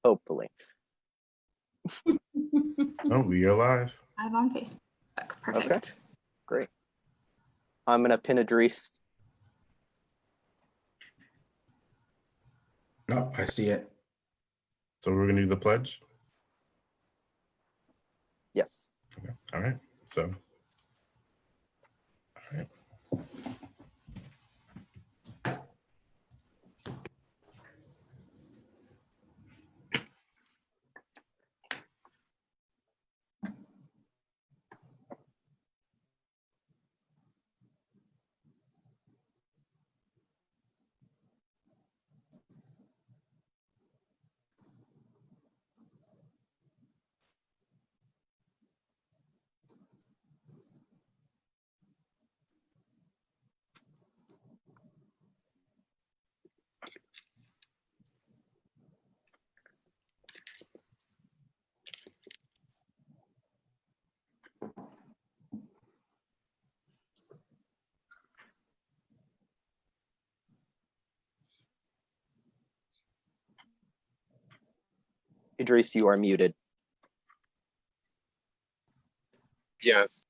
hopefully. Oh, we are live. I'm on Facebook. Perfect. Okay, great. I'm gonna pin Idris. Oh, I see it. So we're gonna do the pledge. Yes. Okay. All right. So, all right. Idris, you are muted. Yes.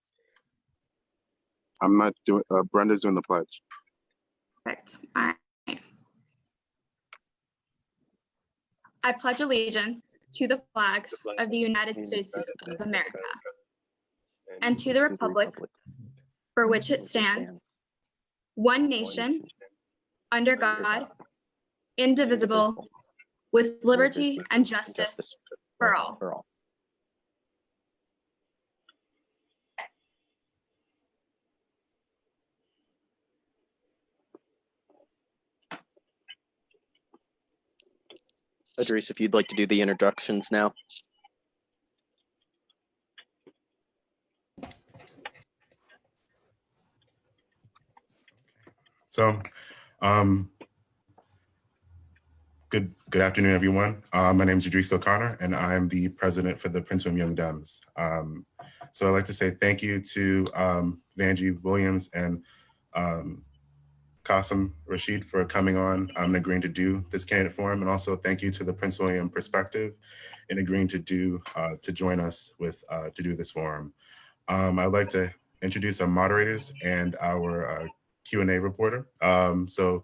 I'm not doing, Brenda's doing the pledge. Perfect. All right. I pledge allegiance to the flag of the United States of America and to the republic for which it stands, one nation, under God, indivisible, with liberty and justice for all. Idris, if you'd like to do the introductions now. So, good afternoon, everyone. My name is Idris O'Connor, and I'm the president for the Prince William Young Dems. So I'd like to say thank you to Vanjie Williams and Qasim Rashid for coming on and agreeing to do this candidate forum, and also thank you to the Prince William Perspective in agreeing to join us with to do this forum. I'd like to introduce our moderators and our Q&A reporter. So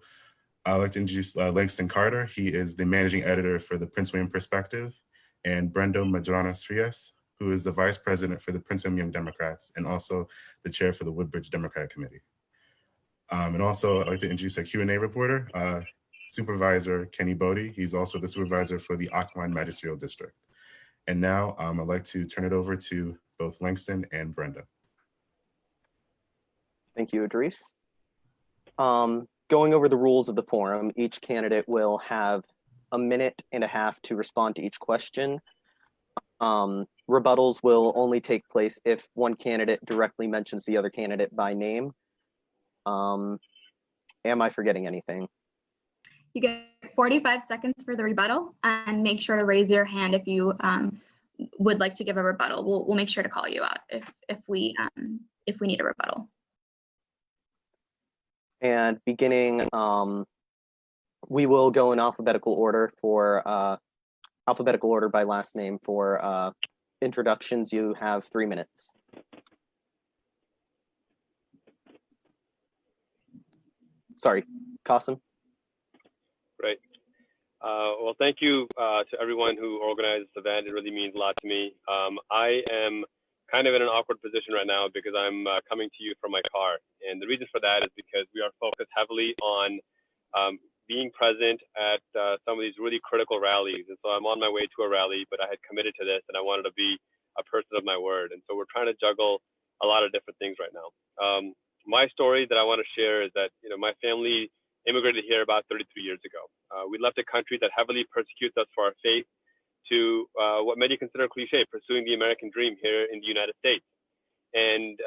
I'd like to introduce Langston Carter. He is the managing editor for the Prince William Perspective, and Brendo Madranas Frias, who is the vice president for the Prince William Young Democrats and also the chair for the Woodbridge Democratic Committee. And also I'd like to introduce a Q&A reporter, Supervisor Kenny Bodie. He's also the supervisor for the Aquiline Magisterial District. And now I'd like to turn it over to both Langston and Brenda. Thank you, Idris. Going over the rules of the forum, each candidate will have a minute and a half to respond to each question. Rebuttals will only take place if one candidate directly mentions the other candidate by name. Am I forgetting anything? You get 45 seconds for the rebuttal, and make sure to raise your hand if you would like to give a rebuttal. We'll make sure to call you out if we need a rebuttal. And beginning, we will go in alphabetical order for alphabetical order by last name for introductions. You have 3 minutes. Sorry, Qasim. Right. Well, thank you to everyone who organized this event. It really means a lot to me. I am kind of in an awkward position right now because I'm coming to you from my car. And the reason for that is because we are focused heavily on being present at some of these really critical rallies. And so I'm on my way to a rally, but I had committed to this and I wanted to be a person of my word. And so we're trying to juggle a lot of different things right now. My story that I want to share is that, my family immigrated here about 33 years ago. We left a country that heavily persecutes us for our faith to what many consider cliche, pursuing the American dream here in the United States. And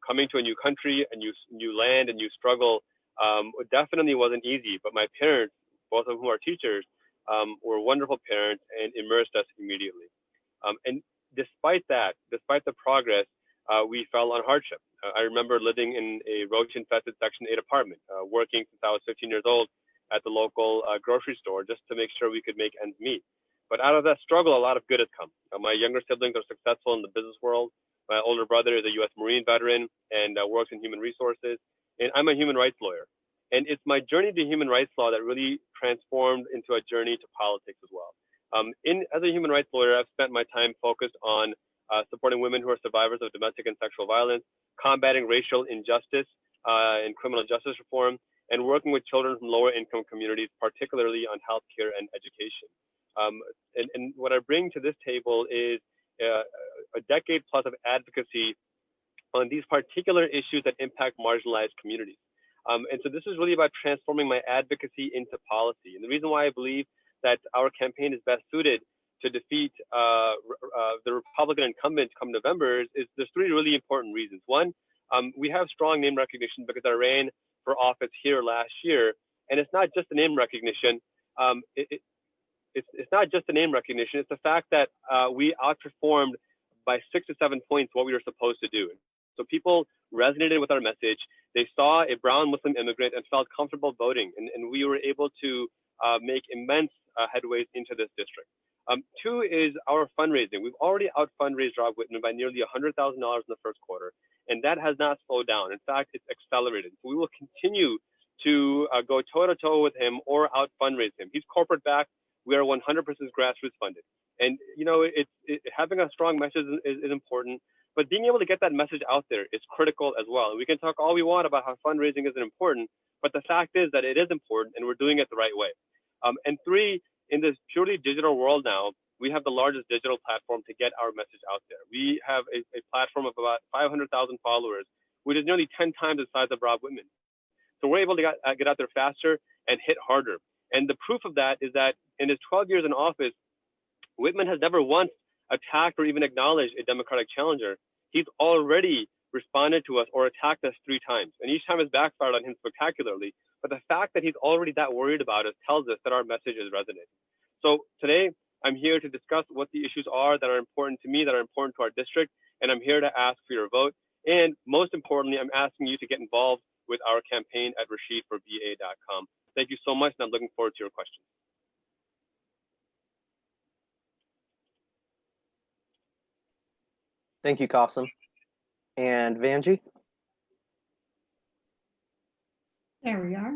coming to a new country, a new land, a new struggle definitely wasn't easy. But my parents, both of whom are teachers, were wonderful parents and immersed us immediately. And despite the progress, we fell on hardship. I remember living in a roach-infested Section 8 apartment, working since I was 15 years old at the local grocery store just to make sure we could make ends meet. But out of that struggle, a lot of good has come. My younger siblings are successful in the business world. My older brother is a U.S. Marine veteran and works in human resources. And I'm a human rights lawyer. And it's my journey to human rights law that really transformed into a journey to politics as well. As a human rights lawyer, I've spent my time focused on supporting women who are survivors of domestic and sexual violence, combating racial injustice and criminal justice reform, and working with children from lower income communities, particularly on healthcare and education. And what I bring to this table is a decade plus of advocacy on these particular issues that impact marginalized communities. And so this is really about transforming my advocacy into policy. And the reason why I believe that our campaign is best suited to defeat the Republican incumbent come November is there's three really important reasons. One, we have strong name recognition because I ran for office here last year. And it's not just the name recognition. It's not just the name recognition. It's the fact that we outperformed by 6 to 7 points what we were supposed to do. So people resonated with our message. They saw a brown Muslim immigrant and felt comfortable voting. And we were able to make immense headways into this district. Two is our fundraising. We've already out-fundraised Rob Whitman by nearly $100,000 in the first quarter. And that has not slowed down. In fact, it's accelerated. So we will continue to go toe-to-toe with him or out-fundraise him. He's corporate-backed. We are 100% grassroots funded. And, you know, having a strong message is important, but being able to get that message out there is critical as well. And we can talk all we want about how fundraising isn't important, but the fact is that it is important and we're doing it the right way. And three, in this purely digital world now, we have the largest digital platform to get our message out there. We have a platform of about 500,000 followers, which is nearly 10 times the size of Rob Whitman. So we're able to get out there faster and hit harder. And the proof of that is that in his 12 years in office, Whitman has never once attacked or even acknowledged a Democratic challenger. He's already responded to us or attacked us 3 times. And each time has backfired on him spectacularly. But the fact that he's already that worried about us tells us that our message is resonating. So today, I'm here to discuss what the issues are that are important to me, that are important to our district. And I'm here to ask for your vote. And most importantly, I'm asking you to get involved with our campaign at rashidforva.com. Thank you so much, and I'm looking forward to your questions. Thank you, Qasim. And Vanjie? There we are.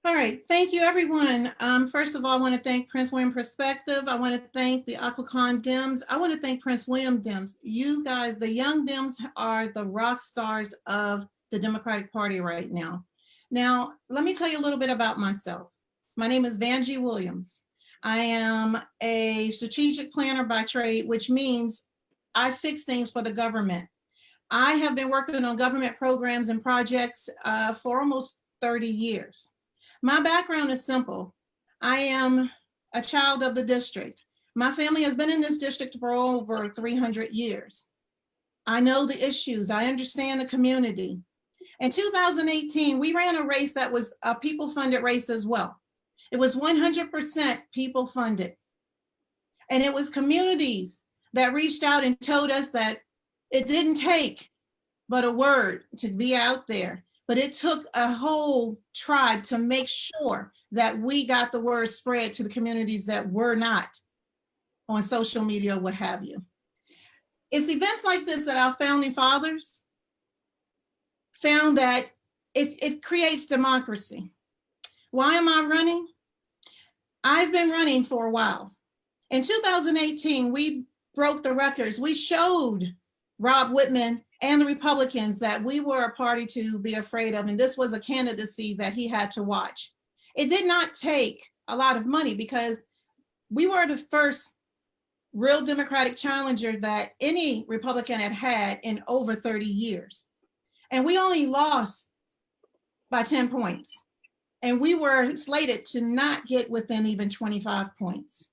All right, thank you, everyone. First of all, I want to thank Prince William Perspective. I want to thank the Occoquan Dems. I want to thank Prince William Dems. You guys, the young Dems, are the rock stars of the Democratic Party right now. Now, let me tell you a little bit about myself. My name is Vanjie Williams. I am a strategic planner by trade, which means I fix things for the government. I have been working on government programs and projects for almost 30 years. My background is simple. I am a child of the district. My family has been in this district for over 300 years. I know the issues. I understand the community. In 2018, we ran a race that was a people-funded race as well. It was 100% people-funded. And it was communities that reached out and told us that it didn't take but a word to be out there. But it took a whole tribe to make sure that we got the word spread to the communities that were not on social media, what have you. It's events like this that our founding fathers found that it creates democracy. Why am I running? I've been running for a while. In 2018, we broke the records. We showed Rob Whitman and the Republicans that we were a party to be afraid of, and this was a candidacy that he had to watch. It did not take a lot of money because we were the first real Democratic challenger that any Republican had had in over 30 years. And we only lost by 10 points. And we were slated to not get within even 25 points.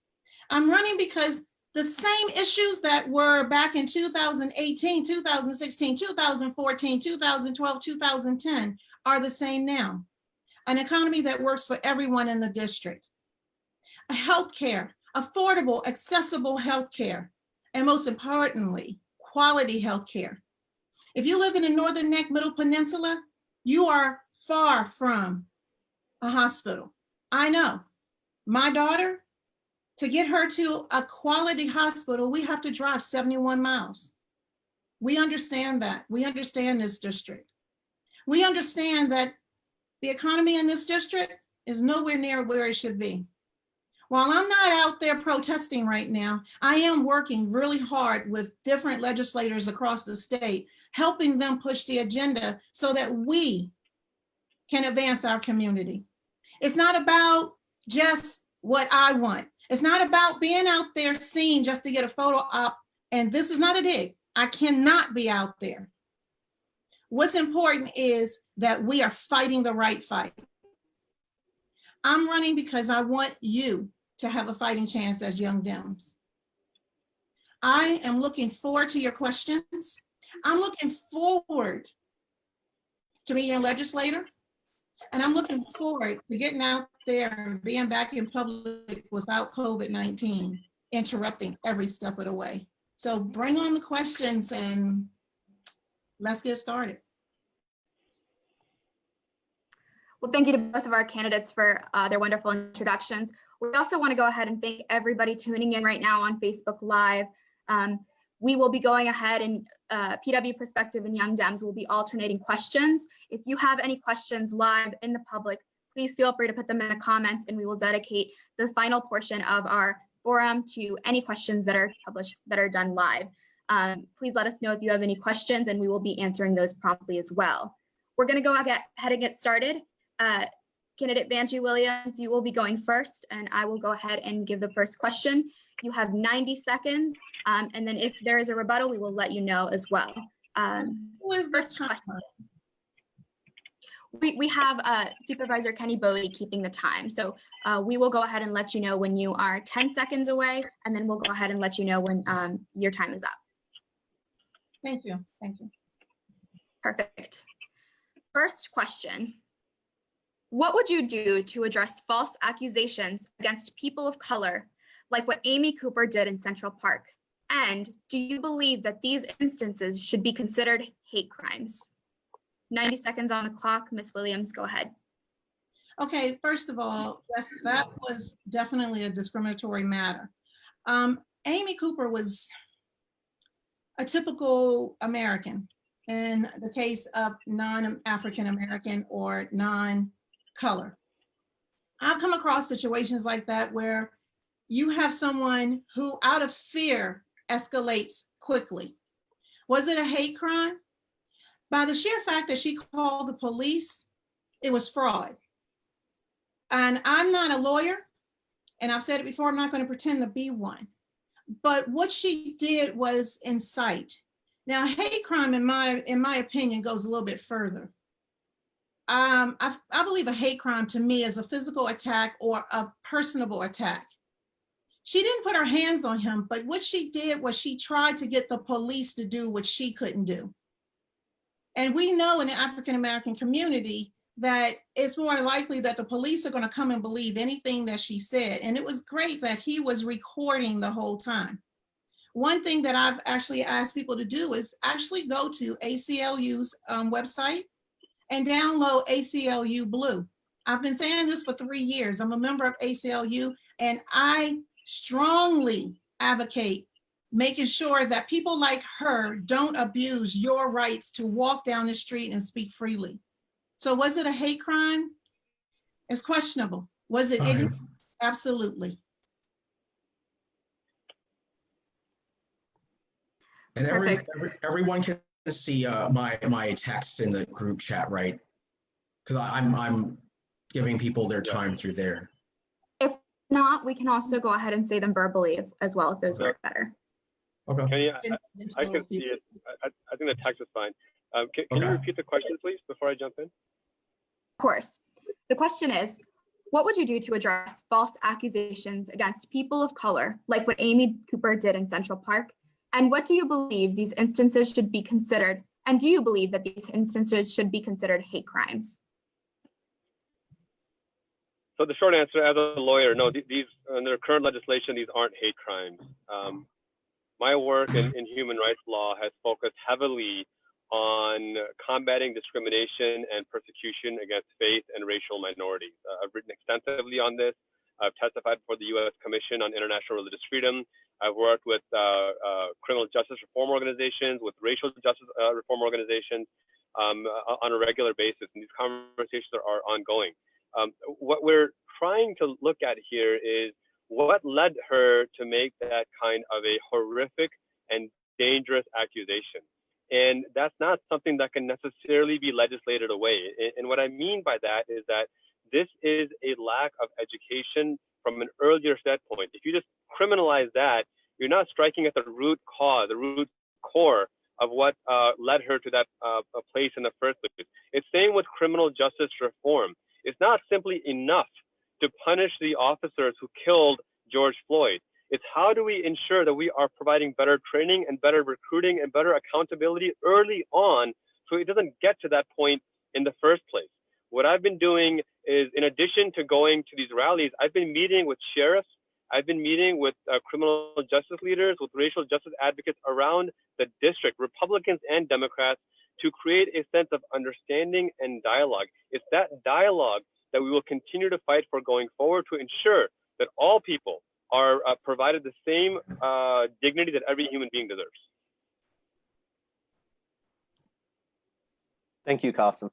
I'm running because the same issues that were back in 2018, 2016, 2014, 2012, 2010 are the same now. An economy that works for everyone in the district. A healthcare, affordable, accessible healthcare, and most importantly, quality healthcare. If you live in the Northern Neck Middle Peninsula, you are far from a hospital. I know. My daughter To get her to a quality hospital, we have to drive 71 miles. We understand that. We understand this district. We understand that the economy in this district is nowhere near where it should be. While I'm not out there protesting right now, I am working really hard with different legislators across the state, helping them push the agenda so that we can advance our community. It's not about just what I want. It's not about being out there seen just to get a photo op. And this is not a dig. I cannot be out there. What's important is that we are fighting the right fight. I'm running because I want you to have a fighting chance as young Dems. I am looking forward to your questions. I'm looking forward to being your legislator. And I'm looking forward to getting out there and being back in public without COVID-19 interrupting every step of the way. So bring on the questions and let's get started. Well, thank you to both of our candidates for their wonderful introductions. We also want to go ahead and thank everybody tuning in right now on Facebook Live. We will be going ahead and PW Perspective and Young Dems will be alternating questions. If you have any questions live in the public, please feel free to put them in the comments and we will dedicate the final portion of our forum to any questions that are published, that are done live. Please let us know if you have any questions and we will be answering those promptly as well. We're going to go ahead and get started. Candidate Banji Williams, you will be going first, and I will go ahead and give the first question. You have 90 seconds, and then if there is a rebuttal, we will let you know as well. First question. We have Supervisor Kenny Bodie keeping the time, so we will go ahead and let you know when you are 10 seconds away, and then we'll go ahead and let you know when your time is up. Thank you. Thank you. Perfect. First question. What would you do to address false accusations against people of color, like what Amy Cooper did in Central Park? And do you believe that these instances should be considered hate crimes? 90 seconds on the clock. Ms. Williams, go ahead. Okay, first of all, yes, that was definitely a discriminatory matter. Amy Cooper was a typical American in the case of non-African American or non-color. I've come across situations like that where you have someone who out of fear escalates quickly. Was it a hate crime? By the sheer fact that she called the police, it was fraud. And I'm not a lawyer, and I've said it before, I'm not going to pretend to be one. But what she did was incite. Now, hate crime, in my opinion, goes a little bit further. I believe a hate crime to me is a physical attack or a personable attack. She didn't put her hands on him, but what she did was she tried to get the police to do what she couldn't do. And we know in the African-American community that it's more likely that the police are going to come and believe anything that she said. And it was great that he was recording the whole time. One thing that I've actually asked people to do is actually go to ACLU's website and download ACLU Blue. I've been saying this for 3 years. I'm a member of ACLU, and I strongly advocate making sure that people like her don't abuse your rights to walk down the street and speak freely. So was it a hate crime? It's questionable. Was it ignorance? Absolutely. And everyone can see my text in the group chat, right? Because I'm giving people their time through there. If not, we can also go ahead and say them verbally as well if those work better. Okay. I can see it. I think the text is fine. Can you repeat the question, please, before I jump in? Of course. The question is, what would you do to address false accusations against people of color, like what Amy Cooper did in Central Park? And what do you believe these instances should be considered? And do you believe that these instances should be considered hate crimes? So the short answer, as a lawyer, no, these under current legislation, these aren't hate crimes. My work in human rights law has focused heavily on combating discrimination and persecution against faith and racial minorities. I've written extensively on this. I've testified for the U.S. Commission on International Religious Freedom. I've worked with criminal justice reform organizations, with racial justice reform organizations on a regular basis, and these conversations are ongoing. What we're trying to look at here is what led her to make that kind of a horrific and dangerous accusation. And that's not something that can necessarily be legislated away. And what I mean by that is that this is a lack of education from an earlier set point. If you just criminalize that, you're not striking at the root cause, the root core of what led her to that place in the first place. It's same with criminal justice reform. It's not simply enough to punish the officers who killed George Floyd. It's how do we ensure that we are providing better training and better recruiting and better accountability early on so it doesn't get to that point in the first place. What I've been doing is, in addition to going to these rallies, I've been meeting with sheriffs, I've been meeting with criminal justice leaders, with racial justice advocates around the district, Republicans and Democrats, to create a sense of understanding and dialogue. It's that dialogue that we will continue to fight for going forward to ensure that all people are provided the same dignity that every human being deserves. Thank you, Qasim.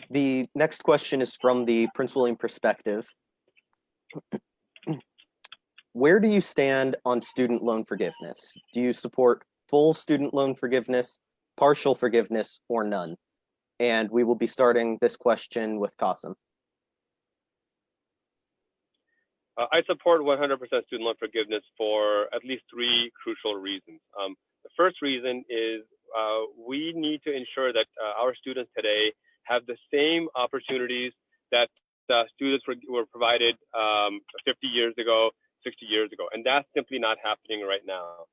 The next question is from the Prince William perspective. Where do you stand on student loan forgiveness? Do you support full student loan forgiveness, partial forgiveness, or none? And we will be starting this question with Qasim. I support 100% student loan forgiveness for at least three crucial reasons. The first reason is we need to ensure that our students today have the same opportunities that students were provided 50 years ago, 60 years ago, and that's simply not happening right now.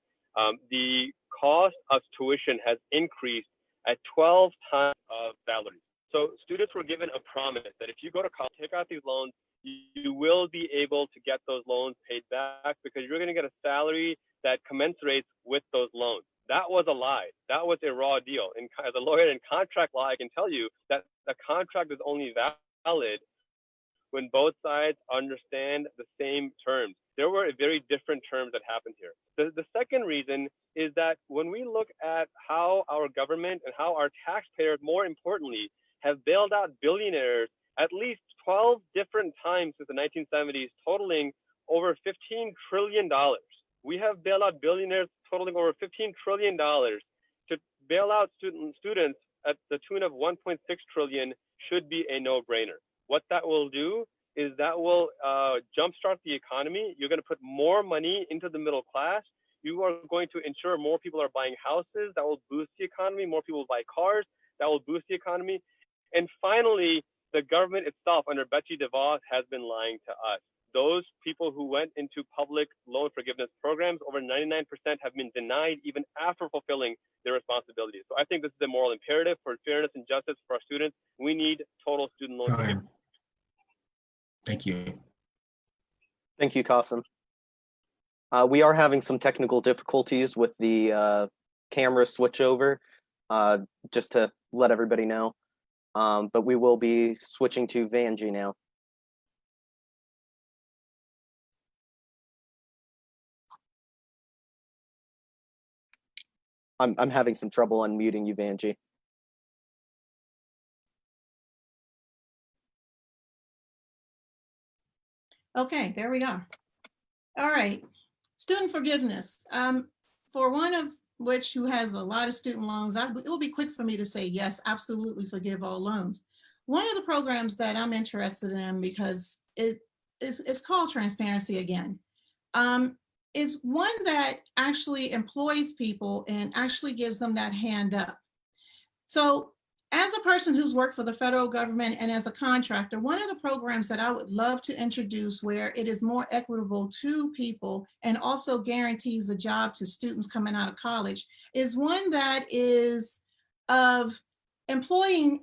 The cost of tuition has increased at 12 times of salaries. So students were given a promise that if you go to college, take out these loans, you will be able to get those loans paid back because you're going to get a salary that commensurates with those loans. That was a lie. That was a raw deal. And as a lawyer in contract law, I can tell you that the contract is only valid when both sides understand the same terms. There were very different terms that happened here. The second reason is that when we look at how our government and how our taxpayers, more importantly, have bailed out billionaires at least 12 different times since the 1970s, totaling over $15 trillion. We have bailed out billionaires totaling over $15 trillion. To bail out students at the tune of $1.6 trillion should be a no-brainer. What that will do is that will jumpstart the economy. You're going to put more money into the middle class. You are going to ensure more people are buying houses. That will boost the economy. More people will buy cars. That will boost the economy. And finally, the government itself under Betsy DeVos has been lying to us. Those people who went into public loan forgiveness programs, over 99% have been denied even after fulfilling their responsibilities. So I think this is a moral imperative for fairness and justice for our students. We need total student loan forgiveness. Thank you. Thank you, Qasim. We are having some technical difficulties with the camera switchover, just to let everybody know. But we will be switching to Vanjie now. I'm having some trouble unmuting you, Vanjie. Okay, there we are. All right, student forgiveness. For one of which who has a lot of student loans, it will be quick for me to say yes, absolutely forgive all loans. One of the programs that I'm interested in, because it's called Transparency Again, is one that actually employs people and actually gives them that hand up. So as a person who's worked for the federal government and as a contractor, one of the programs that I would love to introduce where it is more equitable to people and also guarantees a job to students coming out of college is one that is of employing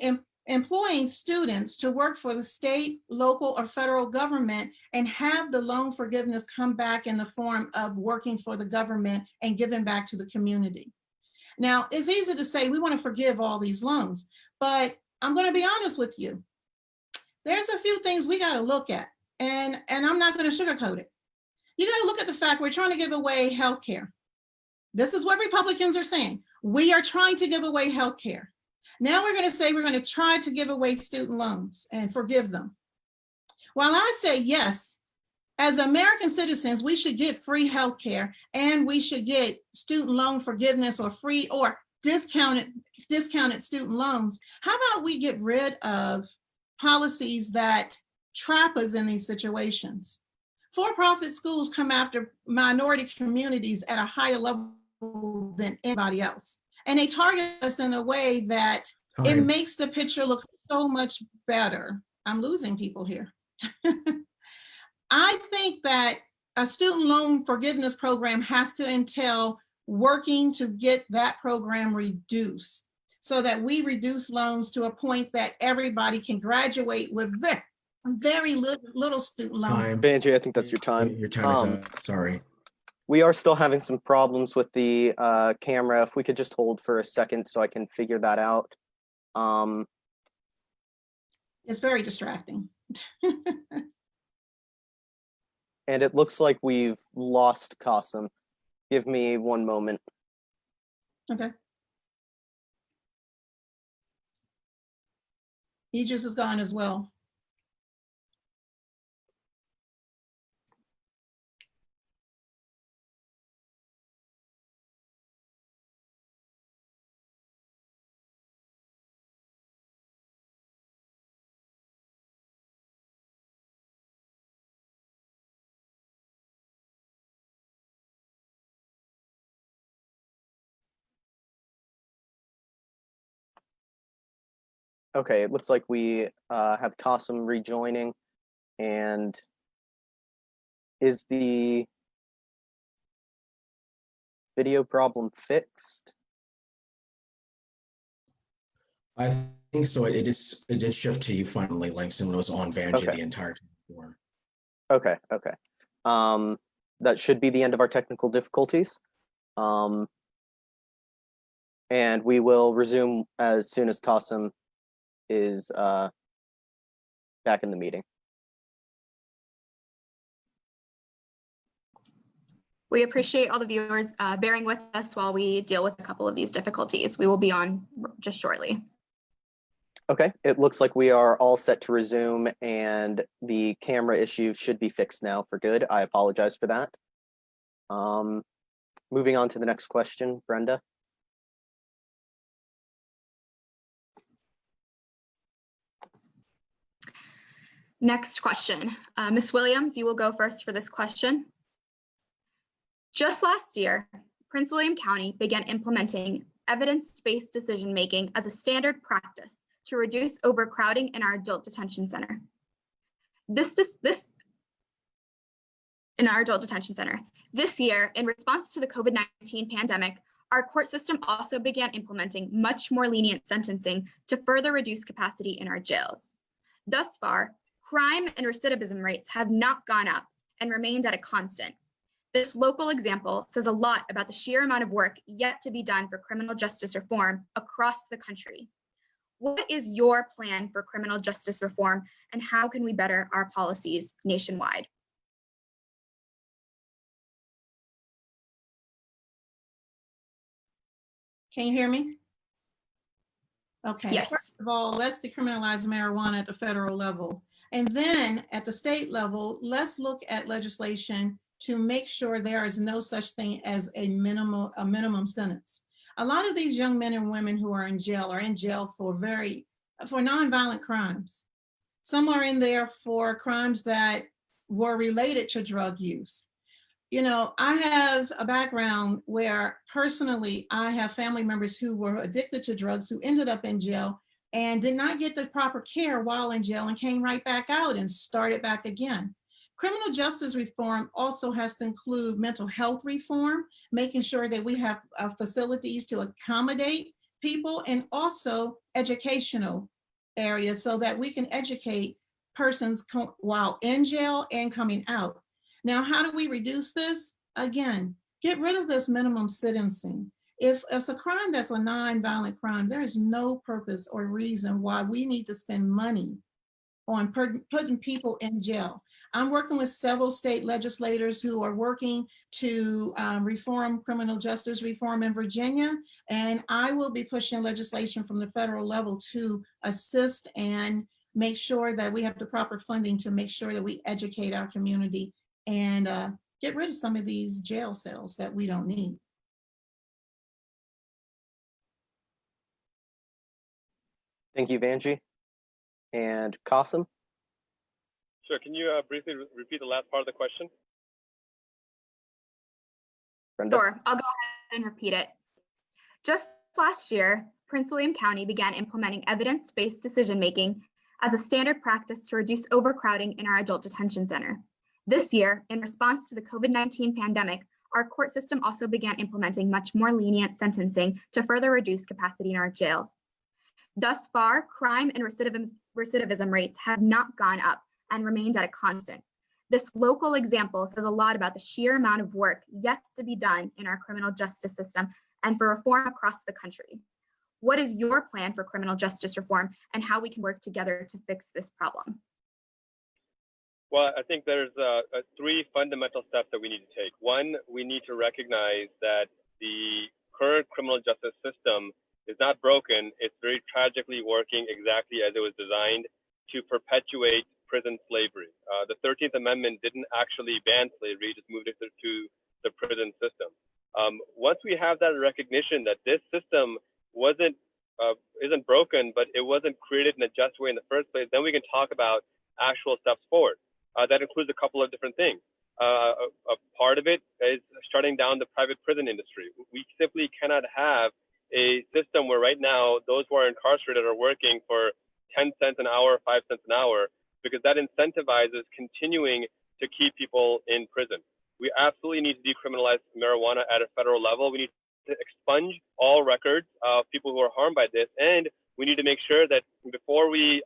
students to work for the state, local, or federal government and have the loan forgiveness come back in the form of working for the government and giving back to the community. Now, it's easy to say we want to forgive all these loans, but I'm going to be honest with you. there's a few things we got to look at, and I'm not going to sugarcoat it. You got to look at the fact we're trying to give away health care. This is what Republicans are saying. We are trying to give away health care. Now we're going to say we're going to try to give away student loans and forgive them. While I say yes, as American citizens, we should get free health care and we should get student loan forgiveness or free or discounted student loans. How about we get rid of policies that trap us in these situations? For-profit schools come after minority communities at a higher level than anybody else. And they target us in a way that it makes the picture look so much better. I'm losing people here. I think that a student loan forgiveness program has to entail working to get that program reduced so that we reduce loans to a point that everybody can graduate with very little student loans. Banji, I think that's your time. Your time is up. Sorry. We are still having some problems with the camera. If we could just hold for a second so I can figure that out. It's very distracting. And it looks like we've lost Qasim. Give me one moment. Okay. Aegis is gone as well. Okay, it looks like we have Qasim rejoining. And is the video problem fixed? I think so. It did shift to you finally, Langston, when it was on Vanjie Okay. the entire time before. Okay, okay. That should be the end of our technical difficulties. And we will resume as soon as Qasim is back in the meeting. We appreciate all the viewers bearing with us while we deal with a couple of these difficulties. We will be on just shortly. Okay, it looks like we are all set to resume and the camera issue should be fixed now for good. I apologize for that. Moving on to the next question, Brenda. Next question. Ms. Williams, you will go first for this question. Just last year, Prince William County began implementing evidence-based decision-making as a standard practice to reduce overcrowding in our adult detention center. This year, in response to the COVID-19 pandemic, our court system also began implementing much more lenient sentencing to further reduce capacity in our jails. Thus far, crime and recidivism rates have not gone up and remained at a constant. This local example says a lot about the sheer amount of work yet to be done for criminal justice reform across the country. What is your plan for criminal justice reform, and how can we better our policies nationwide? Can you hear me? Okay. Yes. First of all, let's decriminalize marijuana at the federal level. And then at the state level, let's look at legislation to make sure there is no such thing as a minimum sentence. A lot of these young men and women who are in jail for nonviolent crimes. Some are in there for crimes that were related to drug use. You know, I have a background where personally, I have family members who were addicted to drugs who ended up in jail and did not get the proper care while in jail and came right back out and started back again. Criminal justice reform also has to include mental health reform, making sure that we have facilities to accommodate people, and also educational areas so that we can educate persons while in jail and coming out. Now, how do we reduce this? Again, get rid of this minimum sentencing. If it's a crime that's a non-violent crime, there is no purpose or reason why we need to spend money on putting people in jail. I'm working with several state legislators who are working to reform criminal justice reform in Virginia, and I will be pushing legislation from the federal level to assist and make sure that we have the proper funding to make sure that we educate our community and get rid of some of these jail cells that we don't need. Thank you, Vanjie. And Qasim? Sure. Can you briefly repeat the last part of the question? Brenda? Sure, I'll go ahead and repeat it. Just last year, Prince William County began implementing evidence-based decision-making as a standard practice to reduce overcrowding in our adult detention center. This year, in response to the COVID-19 pandemic, our court system also began implementing much more lenient sentencing to further reduce capacity in our jails. Thus far, crime and recidivism rates have not gone up and remained at a constant. This local example says a lot about the sheer amount of work yet to be done in our criminal justice system and for reform across the country. What is your plan for criminal justice reform and how we can work together to fix this problem? Well, I think there's three fundamental steps that we need to take. One, we need to recognize that the current criminal justice system is not broken. It's very tragically working exactly as it was designed to perpetuate prison slavery. The 13th Amendment didn't actually ban slavery, just moved it to the prison system. Once we have that recognition that this system isn't broken, but it wasn't created in a just way in the first place, then we can talk about actual steps forward. That includes a couple of different things. A part of it is shutting down the private prison industry. We simply cannot have a system where right now those who are incarcerated are working for 10 cents an hour, 5 cents an hour, because that incentivizes continuing to keep people in prison. We absolutely need to decriminalize marijuana at a federal level. We need to expunge all records of people who are harmed by this, and we need to make sure that before we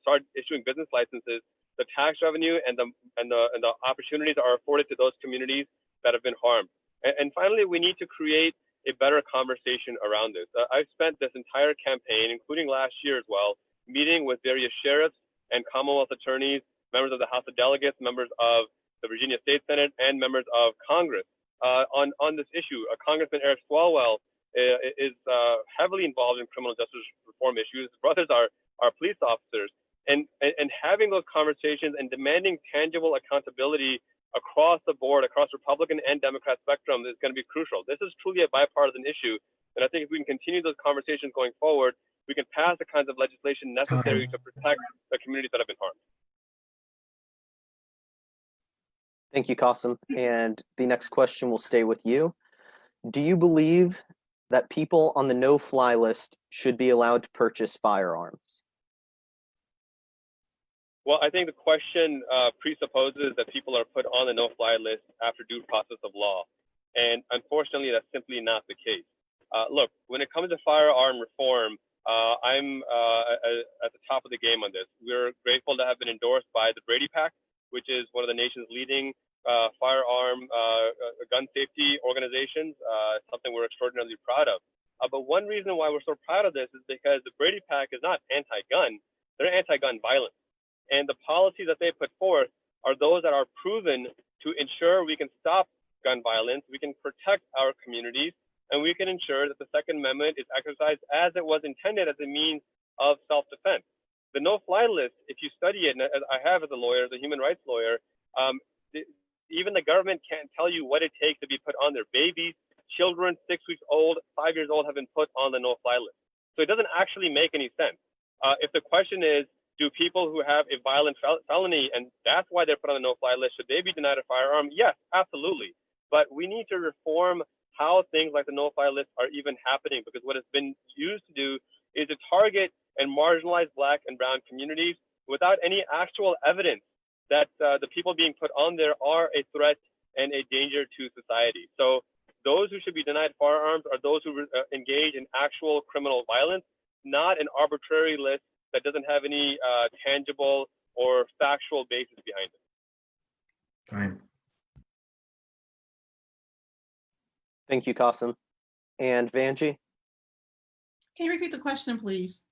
start issuing business licenses, the tax revenue and the opportunities are afforded to those communities that have been harmed. And finally, we need to create a better conversation around this. I've spent this entire campaign, including last year as well, meeting with various sheriffs and Commonwealth attorneys, members of the House of Delegates, members of the Virginia State Senate, and members of Congress on this issue. Congressman Eric Swalwell is heavily involved in criminal justice reform issues. His brothers are police officers. And having those conversations and demanding tangible accountability across the board, across Republican and Democrat spectrum is going to be crucial. This is truly a bipartisan issue. And I think if we can continue those conversations going forward, we can pass the kinds of legislation necessary to protect the communities that have been harmed. Thank you, Qasim. And the next question will stay with you. Do you believe that people on the no-fly list should be allowed to purchase firearms? Well, I think the question presupposes that people are put on the no-fly list after due process of law. And unfortunately, that's simply not the case. Look, when it comes to firearm reform, I'm at the top of the game on this. We're grateful to have been endorsed by the Brady PAC, which is one of the nation's leading firearm gun safety organizations, something we're extraordinarily proud of. But one reason why we're so proud of this is because the Brady PAC is not anti-gun, they're anti-gun violence. And the policies that they put forth are those that are proven to ensure we can stop gun violence, we can protect our communities, and we can ensure that the Second Amendment is exercised as it was intended as a means of self-defense. The no-fly list, if you study it, and as I have as a lawyer, as a human rights lawyer, even the government can't tell you what it takes to be put on there. Babies, children, 6 weeks old, 5 years old have been put on the no-fly list. So it doesn't actually make any sense. If the question is, do people who have a violent felony, and that's why they're put on the no-fly list, should they be denied a firearm? Yes, absolutely. But we need to reform how things like the no-fly list are even happening, because what it's been used to do is to target and marginalize Black and brown communities without any actual evidence that the people being put on there are a threat and a danger to society. So those who should be denied firearms are those who engage in actual criminal violence, not an arbitrary list that doesn't have any tangible or factual basis behind it. Right. Thank you, Qasim. And Vanjie? Can you repeat the question, please?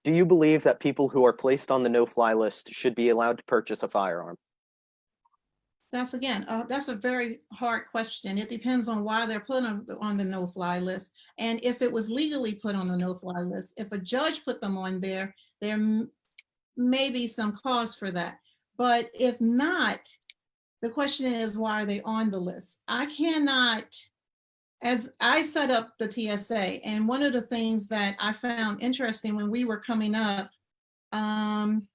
Do you believe that people who are placed on the no-fly list should be allowed to purchase a firearm? That's that's a very hard question. It depends on why they're put on the no-fly list. And if it was legally put on the no-fly list, if a judge put them on there, may be some cause for that. But if not, the question is, why are they on the list? I cannot, as I set up the TSA, and one of the things that I found interesting when we were coming up, when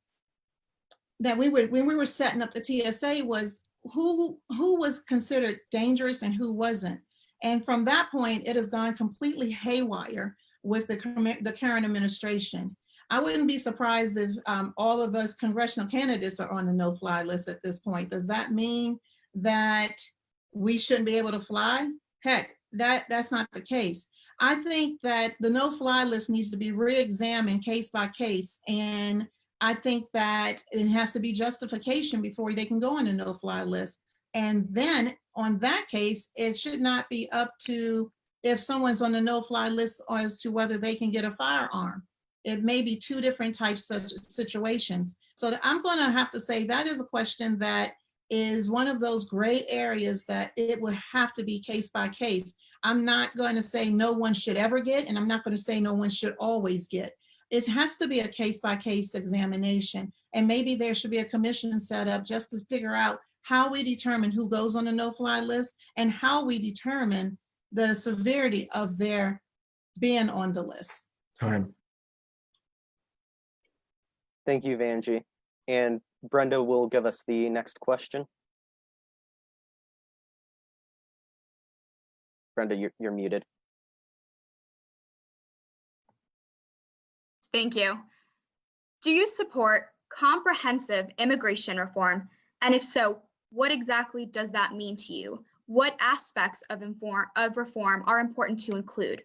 we were setting up the TSA was who was considered dangerous and who wasn't. And from that point, it has gone completely haywire with the current administration. I wouldn't be surprised if all of us congressional candidates are on the no-fly list at this point. Does that mean that we shouldn't be able to fly? Heck, that's not the case. I think that the no-fly list needs to be re-examined case by case, and I think that it has to be justification before they can go on a no-fly list. And then on that case, it should not be up to if someone's on the no-fly list as to whether they can get a firearm. It may be two different types of situations. So I'm going to have to say that is a question that is one of those gray areas that it would have to be case by case. I'm not going to say no one should ever get, and I'm not going to say no one should always get. It has to be a case by case examination. And maybe there should be a commission set up just to figure out how we determine who goes on a no-fly list and how we determine the severity of their being on the list. Time. Thank you, Vanjie. And Brenda will give us the next question. Brenda, you're muted. Thank you. Do you support comprehensive immigration reform? And if so, what exactly does that mean to you? What aspects of reform are important to include?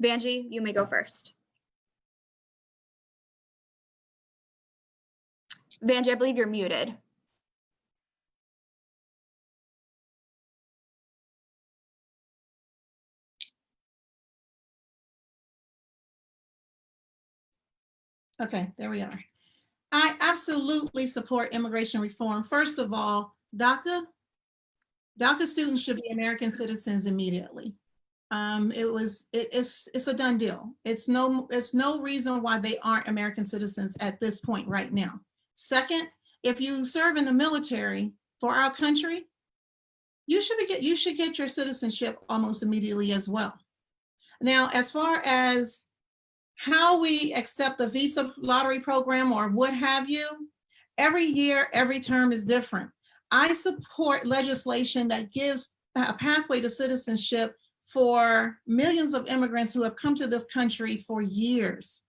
Vanjie, you may go first. Vanjie, I believe you're muted. Okay, there we are. I absolutely support immigration reform. First of all, DACA students should be American citizens immediately. It's a done deal. It's no reason why they aren't American citizens at this point right now. Second, if you serve in the military for our country, you should get your citizenship almost immediately as well. Now, as far as how we accept the visa lottery program or what have you, every year, every term is different. I support legislation that gives a pathway to citizenship for millions of immigrants who have come to this country for years.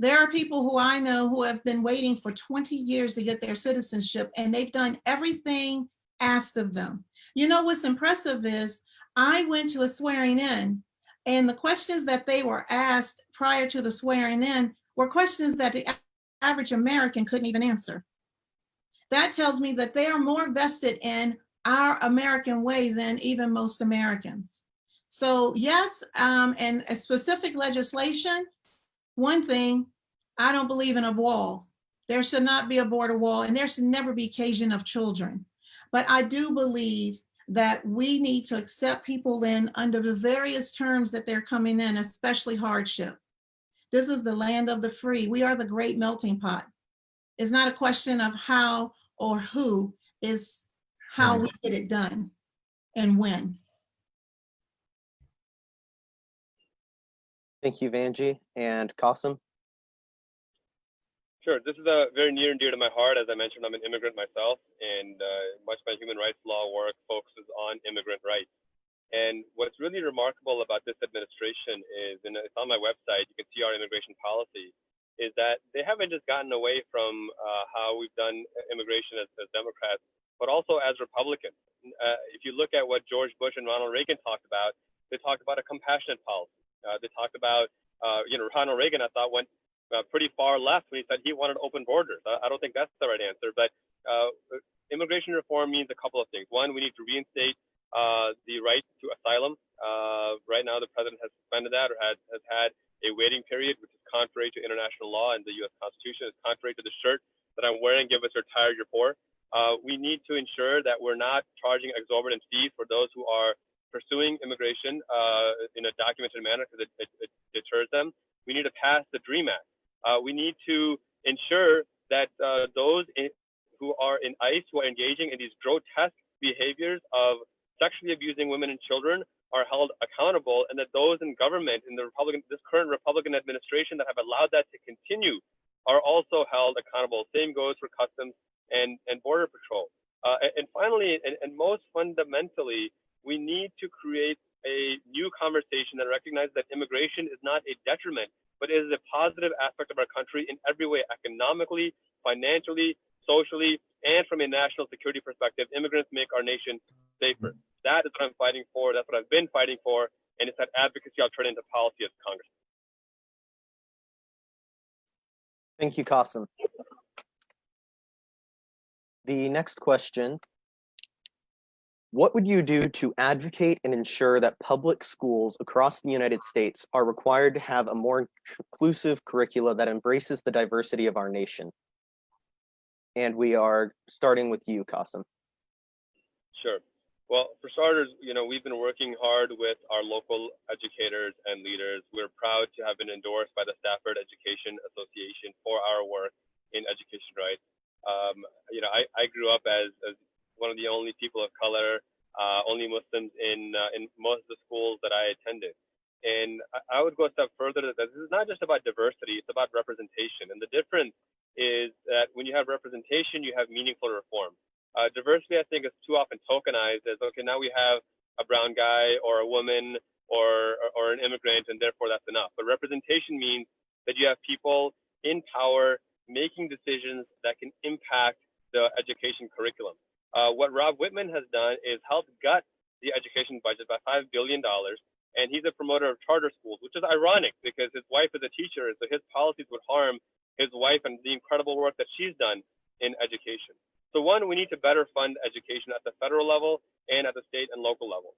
There are people who I know who have been waiting for 20 years to get their citizenship, and they've done everything asked of them. You know what's impressive is I went to a swearing in, and the questions that they were asked prior to the swearing in were questions that the average American couldn't even answer. That tells me that they are more vested in our American way than even most Americans. So yes, and a specific legislation, one thing, I don't believe in a wall. There should not be a border wall, and there should never be caging of children. But I do believe that we need to accept people in under the various terms that they're coming in, especially hardship. This is the land of the free. We are the great melting pot. It's not a question of how or who, is how we get it done and when. Thank you, Vanjie. And Qasim? Sure. This is very near and dear to my heart. As I mentioned, I'm an immigrant myself, and much of my human rights law work focuses on immigrant rights. And what's really remarkable about this administration is, and it's on my website, you can see our immigration policy, is that they haven't just gotten away from how we've done immigration as Democrats, but also as Republicans. If you look at what George Bush and Ronald Reagan talked about, they talked about a compassionate policy. They talked about, Ronald Reagan, I thought, went pretty far left when he said he wanted open borders. I don't think that's the right answer, but immigration reform means a couple of things. One, we need to reinstate the right to asylum. Right now, the president has suspended that or has had a waiting period, which is contrary to international law and the U.S. Constitution. It's contrary to the shirt that I'm wearing. Give us your tired, you're poor. We need to ensure that we're not charging exorbitant fees for those who are pursuing immigration in a documented manner, because it deters them. We need to pass the DREAM Act. We need to ensure that those who are in ICE, who are engaging in these grotesque behaviors of sexually abusing women and children, are held accountable, and that those in government, in this current Republican administration that have allowed that to continue, are also held accountable. Same goes for Customs and Border Patrol. And finally, and most fundamentally, we need to create a new conversation that recognizes that immigration is not a detriment, but is a positive aspect of our country in every way, economically, financially, socially, and from a national security perspective. Immigrants make our nation safer. That is what I'm fighting for. That's what I've been fighting for. And it's that advocacy I'll turn into policy as Congress. Thank you, Qasim. The next question: what would you do to advocate and ensure that public schools across the United States are required to have a more inclusive curricula that embraces the diversity of our nation? And we are starting with you, Qasim. Sure. Well, for starters, we've been working hard with our local educators and leaders. We're proud to have been endorsed by the Stafford Education Association for our work in education rights. I grew up as one of the only people of color, only Muslims in most of the schools that I attended. And I would go a step further that this is not just about diversity, it's about representation. And the difference is that when you have representation, you have meaningful reform. Diversity, I think, is too often tokenized as, okay, now we have a brown guy or a woman or an immigrant, and therefore that's enough. But representation means that you have people in power making decisions that can impact the education curriculum. What Rob Whitman has done is helped gut the education budget by $5 billion, and he's a promoter of charter schools, which is ironic because his wife is a teacher, so his policies would harm his wife and the incredible work that she's done in education. So one, we need to better fund education at the federal level and at the state and local level.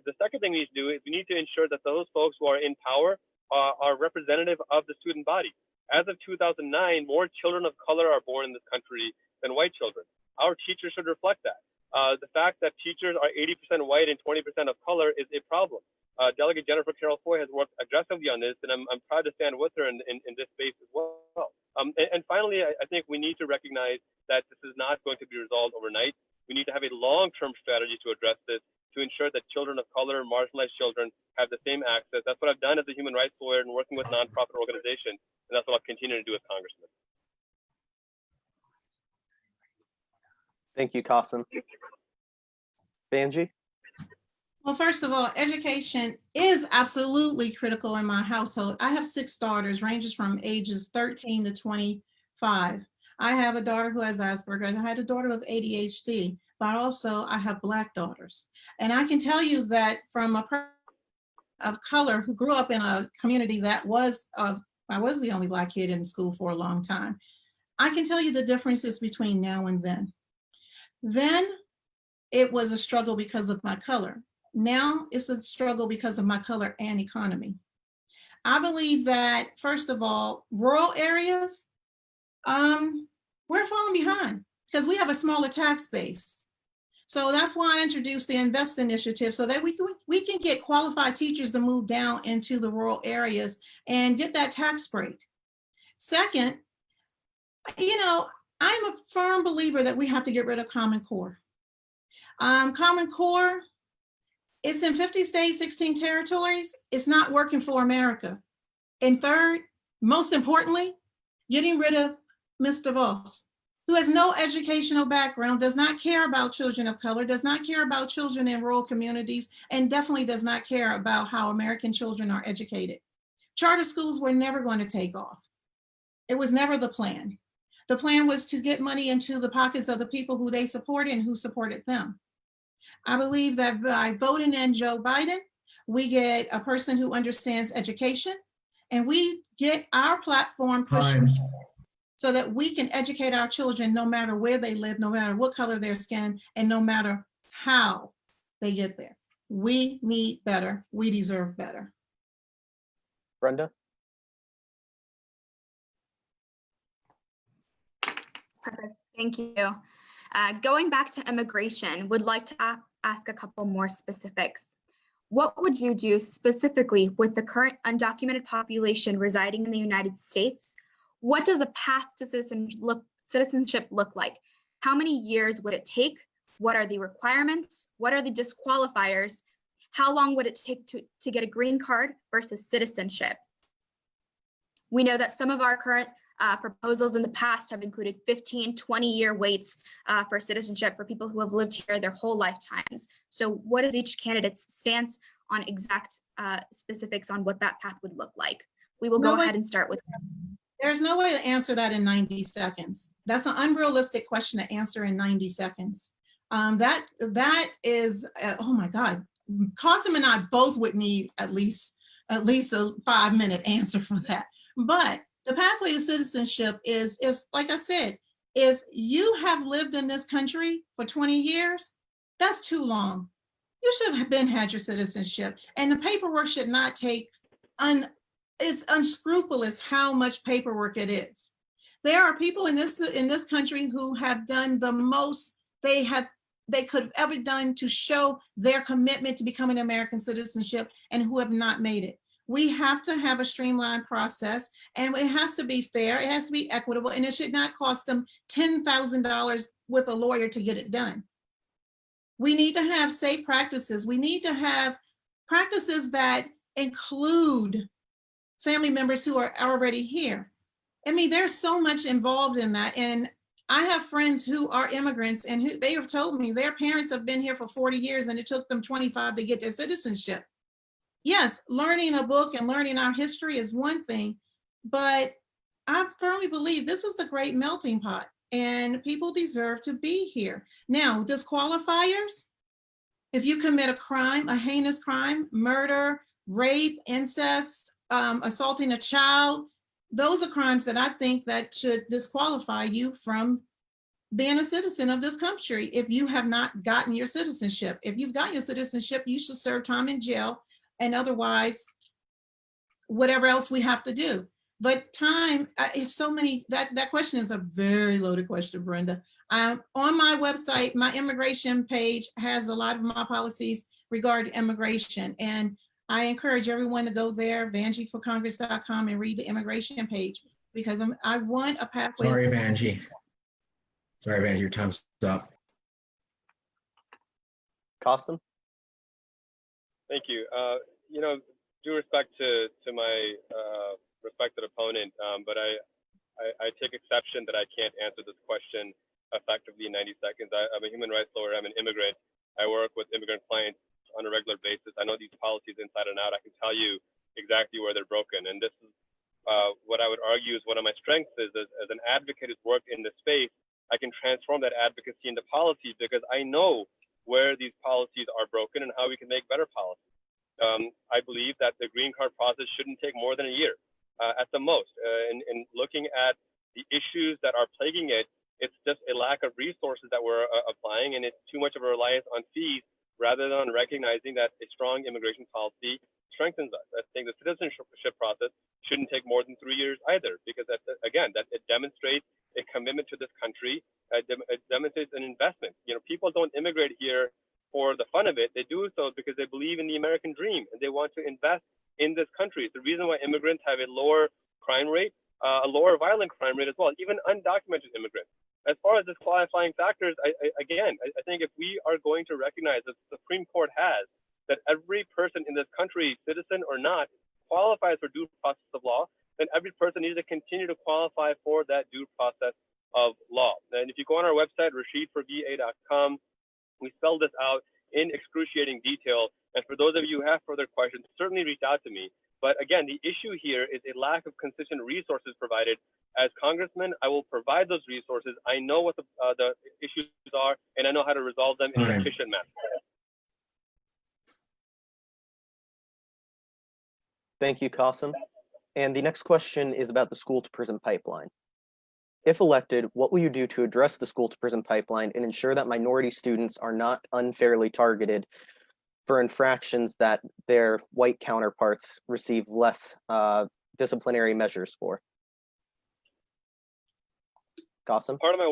The second thing we need to do is we need to ensure that those folks who are in power are representative of the student body. As of 2009, more children of color are born in this country than white children. Our teachers should reflect that. The fact that teachers are 80% white and 20% of color is a problem. Delegate Jennifer Carroll Foy has worked aggressively on this, and I'm proud to stand with her in this space as well. And finally, I think we need to recognize that this is not going to be resolved overnight. We need to have a long-term strategy to address this, to ensure that children of color, marginalized children, have the same access. That's what I've done as a human rights lawyer and working with nonprofit organizations, and that's what I'll continue to do as Congressman. Thank you, Qasim. Banji? Well, first of all, education is absolutely critical in my household. I have 6 daughters, ranges from ages 13 to 25. I have a daughter who has Asperger's. I had a daughter with ADHD, but also I have Black daughters. And I can tell you that from a person of color who grew up in a community that was, I was the only Black kid in the school for a long time. I can tell you the differences between now and then. Then it was a struggle because of my color. Now it's a struggle because of my color and economy. I believe that, first of all, rural areas, we're falling behind because we have a smaller tax base. So that's why I introduced the Invest Initiative, so that we can get qualified teachers to move down into the rural areas and get that tax break. Second, I'm a firm believer that we have to get rid of Common Core. Common Core, it's in 50 states, 16 territories. It's not working for America. And third, most importantly, getting rid of Mr. Voss, who has no educational background, does not care about children of color, does not care about children in rural communities, and definitely does not care about how American children are educated. Charter schools were never going to take off. It was never the plan. The plan was to get money into the pockets of the people who they supported and who supported them. I believe that by voting in Joe Biden, we get a person who understands education, and we get our platform pushed so that we can educate our children no matter where they live, no matter what color their skin, and no matter how they get there. We need better. We deserve better. Brenda? Perfect. Thank you. Going back to immigration, would like to ask a couple more specifics. What would you do specifically with the current undocumented population residing in the United States? What does a path to citizenship look like? How many years would it take? What are the requirements? What are the disqualifiers? How long would it take to get a green card versus citizenship? We know that some of our current proposals in the past have included 15, 20-year waits for citizenship for people who have lived here their whole lifetimes. So what is each candidate's stance on exact specifics on what that path would look like? We will go ahead and start with. There's no way to answer that in 90 seconds. That's an unrealistic question to answer in 90 seconds. That is, oh my God, Qasim and I both would need at least a 5-minute answer for that. But the pathway to citizenship is, like I said, if you have lived in this country for 20 years, that's too long. You should have had your citizenship, and the paperwork should not take, it's unscrupulous how much paperwork it is. There are people in this country who have done the most they could have ever done to show their commitment to becoming American citizenship, and who have not made it. We have to have a streamlined process, and it has to be fair, it has to be equitable, and it should not cost them $10,000 with a lawyer to get it done. We need to have safe practices. We need to have practices that include family members who are already here. I mean, there's so much involved in that. And I have friends who are immigrants, and who they have told me their parents have been here for 40 years and it took them 25 to get their citizenship. Yes, learning a book and learning our history is one thing, but I firmly believe this is the great melting pot, and people deserve to be here. Now, disqualifiers, if you commit a crime, a heinous crime, murder, rape, incest, assaulting a child, those are crimes that I think that should disqualify you from being a citizen of this country if you have not gotten your citizenship. If you've got your citizenship, you should serve time in jail, and otherwise, whatever else we have to do. But time, it's so many, that question is a very loaded question, Brenda. On my website, my immigration page has a lot of my policies regarding immigration. And I encourage everyone to go there, VanjieForCongress.com, and read the immigration page, because I want a pathway. Sorry, Vanjie. Sorry, Vanjie, your time's up. Qasim? Thank you. You know, due respect to my respected opponent, but I take exception that I can't answer this question effectively in 90 seconds. I'm a human rights lawyer. I'm an immigrant. I work with immigrant clients on a regular basis. I know these policies inside and out. I can tell you exactly where they're broken. And this is what I would argue is one of my strengths is as an advocate who's worked in this space, I can transform that advocacy into policy, because I know where these policies are broken and how we can make better policies. I believe that the green card process shouldn't take more than a year at the most. In looking at the issues that are plaguing it, it's just a lack of resources that we're applying, and it's too much of a reliance on fees rather than recognizing that a strong immigration policy strengthens us. I think the citizenship process shouldn't take more than 3 years either, because that, again, that it demonstrates a commitment to this country. It demonstrates an investment. You know, people don't immigrate here for the fun of it. They do so because they believe in the American dream and they want to invest in this country. It's the reason why immigrants have a lower crime rate, a lower violent crime rate as well, even undocumented immigrants. As far as disqualifying factors, I think if we are going to recognize that the Supreme Court has that every person in this country, citizen or not, qualifies for due process of law, then every person needs to continue to qualify for that due process of law. And if you go on our website, rashidforva.com, we spell this out in excruciating detail. And for those of you who have further questions, certainly reach out to me. But again, the issue here is a lack of consistent resources provided. As Congressman, I will provide those resources. I know what the issues are, and I know how to resolve them in an efficient manner. Thank you, Qasim. And the next question is about the school to prison pipeline. If elected, what will you do to address the school to prison pipeline and ensure that minority students are not unfairly targeted for infractions that their white counterparts receive less disciplinary measures for? Qasim. Part of my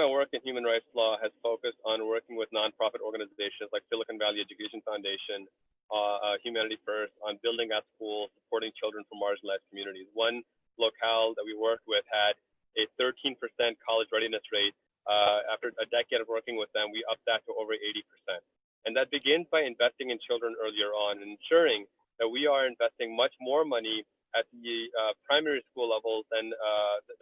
work in human rights law has focused on working with nonprofit organizations like Silicon Valley Education Foundation, Humanity First, on building out schools, supporting children from marginalized communities. One locale that we worked with had a 13% college readiness rate. After a decade of working with them, we upped that to over 80%. And that begins by investing in children earlier on and ensuring that we are investing much more money at the primary school levels than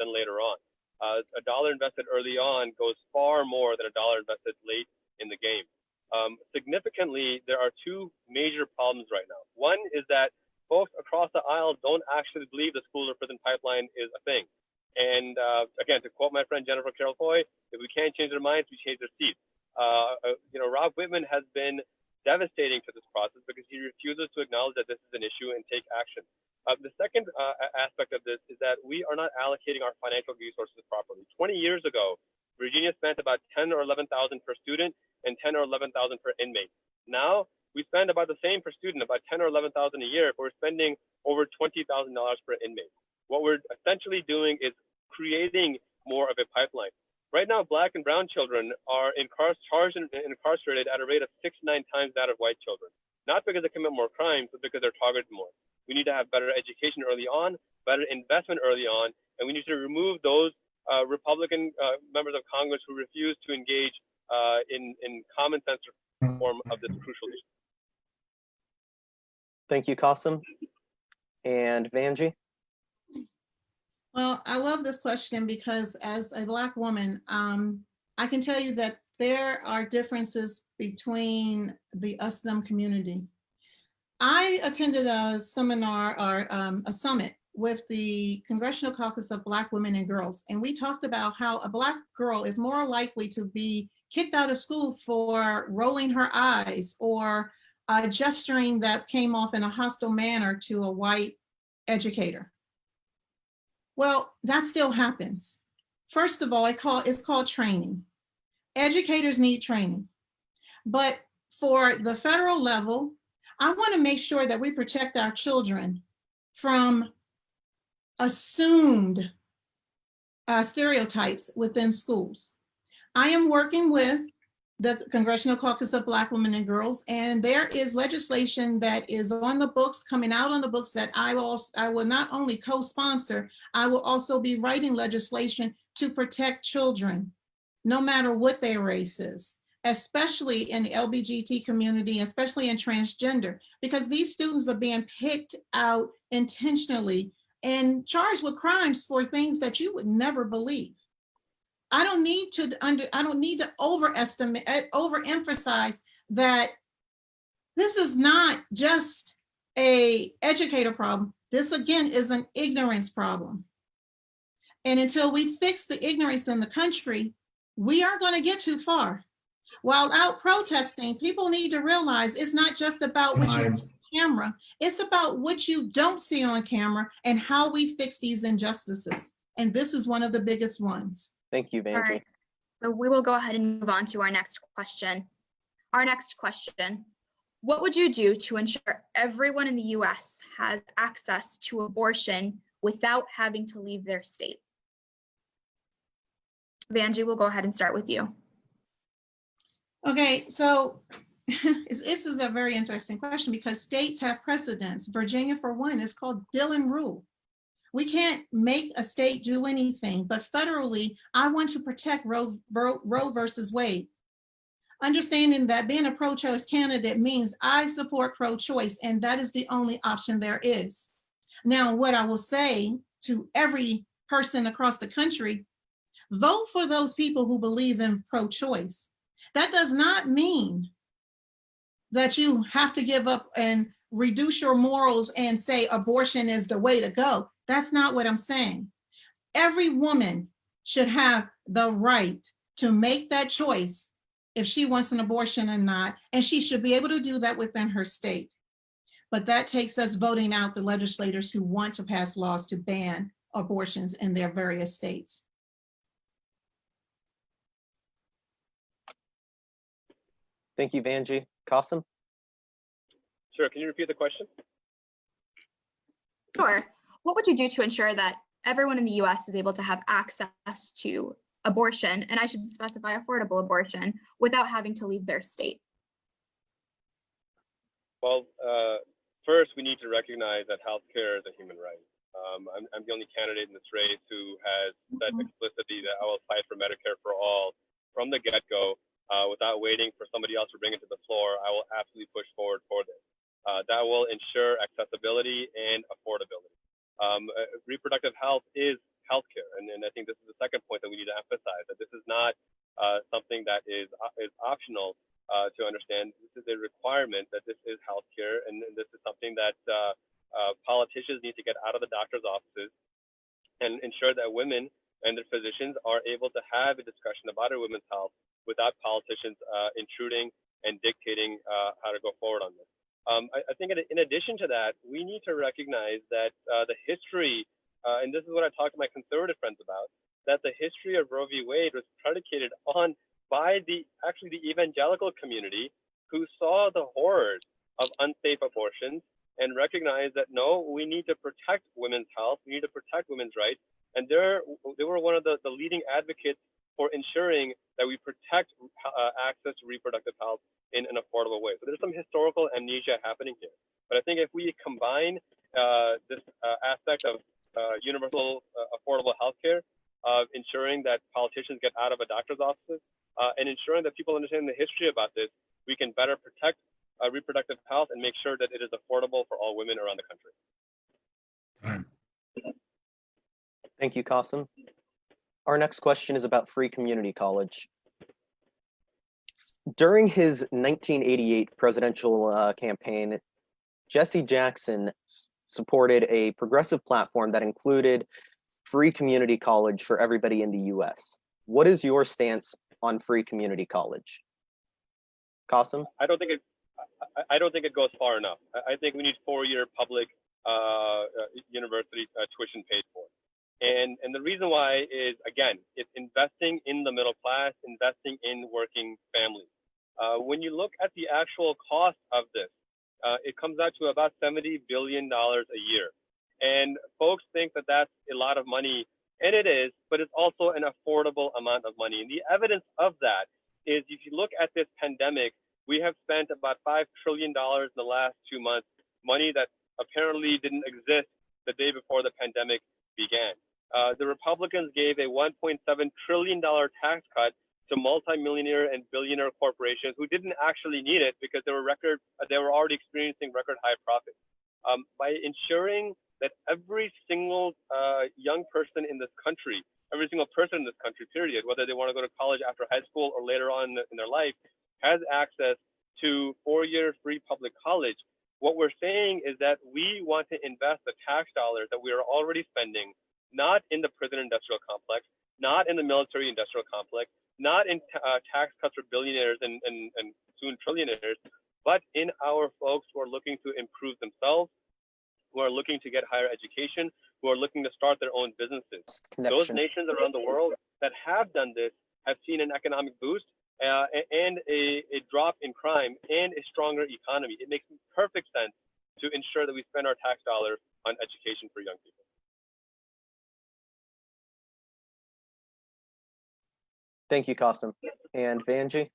later on. A dollar invested early on goes far more than a dollar invested late in the game. Significantly, there are two major problems right now. One is that folks across the aisle don't actually believe the school or prison pipeline is a thing. And again, to quote my friend Jennifer Carroll Coy, if we can't change their minds, we change their seats. Rob Whitman has been devastating to this process because he refuses to acknowledge that this is an issue and take action. The second aspect of this is that we are not allocating our financial resources properly. 20 years ago, Virginia spent about 10 or 11,000 per student and 10 or 11,000 per inmate. Now we spend about the same per student, about 10 or 11,000 a year, but we're spending over $20,000 per inmate. What we're essentially doing is creating more of a pipeline. Right now, Black and brown children are charged and incarcerated at a rate of 6 to 9 times that of white children. Not because they commit more crimes, but because they're targeted more. We need to have better education early on, better investment early on, and we need to remove those Republican members of Congress who refuse to engage in common sense reform of this crucial issue. Thank you, Qasim. And Vanjie? Well, I love this question because as a Black woman, I can tell you that there are differences between the us-them community. I attended a seminar or a summit with the Congressional Caucus of Black Women and Girls, and we talked about how a Black girl is more likely to be kicked out of school for rolling her eyes or gesturing that came off in a hostile manner to a white educator. Well, that still happens. First of all, it's called training. Educators need training. But for the federal level, I want to make sure that we protect our children from assumed stereotypes within schools. I am working with the Congressional Caucus of Black Women and Girls, and there is legislation that is on the books, coming out on the books, that I will not only co-sponsor, I will also be writing legislation to protect children, no matter what their race is, especially in the LGBT community, especially in transgender, because these students are being picked out intentionally and charged with crimes for things that you would never believe. I don't need to overemphasize that this is not just an educator problem. This again is an ignorance problem. And until we fix the ignorance in the country, we aren't going to get too far. While out protesting, people need to realize it's not just about what you see on camera, it's about what you don't see on camera and how we fix these injustices. And this is one of the biggest ones. Thank you, Vanjie. All right. So we will go ahead and move on to our next question. Our next question: what would you do to ensure everyone in the U.S. has access to abortion without having to leave their state? Vanjie, we'll go ahead and start with you. Okay, so this is a very interesting question because states have precedents. Virginia, for one, is called Dillon Rule. We can't make a state do anything, but federally, I want to protect Roe versus Wade. Understanding that being a pro-choice candidate means I support pro-choice, and that is the only option there is. Now, what I will say to every person across the country, vote for those people who believe in pro-choice. That does not mean that you have to give up and reduce your morals and say abortion is the way to go. That's not what I'm saying. Every woman should have the right to make that choice if she wants an abortion or not, and she should be able to do that within her state. But that takes us voting out the legislators who want to pass laws to ban abortions in their various states. Thank you, Vanjie. Qasim? Sure, can you repeat the question? Sure. What would you do to ensure that everyone in the US is able to have access to abortion, and I should specify affordable abortion, without having to leave their state? Well, first, we need to recognize that healthcare is a human right. I'm the only candidate in this race who has said explicitly that I will fight for Medicare for all from the get-go, without waiting for somebody else to bring it to the floor. I will absolutely push forward for this. That will ensure accessibility and affordability. Reproductive health is healthcare, and I think this is the second point that we need to emphasize, that this is not something that is optional. To understand, this is a requirement, that this is healthcare, and this is something that politicians need to get out of the doctor's offices and ensure that women and their physicians are able to have a discussion about our women's health without politicians intruding and dictating how to go forward on this. I think in addition to that, we need to recognize that the history, and this is what I talked to my conservative friends about, that the history of Roe v. Wade was predicated on by the evangelical community, who saw the horrors of unsafe abortions and recognized that no, we need to protect women's health, we need to protect women's rights, and they were one of the leading advocates for ensuring that we protect access to reproductive health in an affordable way. So there's some historical amnesia happening here. But I think if we combine this aspect of universal affordable healthcare, of ensuring that politicians get out of a doctor's offices, and ensuring that people understand the history about this, we can better protect reproductive health and make sure that it is affordable for all women around the country. Thank you, Qasim. Our next question is about free community college. During his 1988 presidential campaign, Jesse Jackson supported a progressive platform that included free community college for everybody in the US. What is your stance on free community college? Qasim? I don't think it goes far enough. I think we need 4-year public university tuition paid for. And the reason why is, again, it's investing in the middle class, investing in working families. When you look at the actual cost of this, it comes out to about $70 billion a year. And folks think that that's a lot of money, and it is, but it's also an affordable amount of money. And the evidence of that is, if you look at this pandemic, we have spent about $5 trillion in the last 2 months, money that apparently didn't exist the day before the pandemic began. The Republicans gave a $1.7 trillion tax cut to multimillionaire and billionaire corporations who didn't actually need it because they were already experiencing record high profits. By ensuring that every single young person in this country, every single person in this country, period, whether they want to go to college after high school or later on in their life, has access to 4-year free public college, what we're saying is that we want to invest the tax dollars that we are already spending, not in the prison industrial complex, not in the military industrial complex, not in tax cuts for billionaires and soon trillionaires, but in our folks who are looking to improve themselves, who are looking to get higher education, who are looking to start their own businesses. Those nations around the world that have done this have seen an economic boost and a drop in crime and a stronger economy. It makes perfect sense to ensure that we spend our tax dollars on education for young people. Thank you, Qasim. And Vanjie?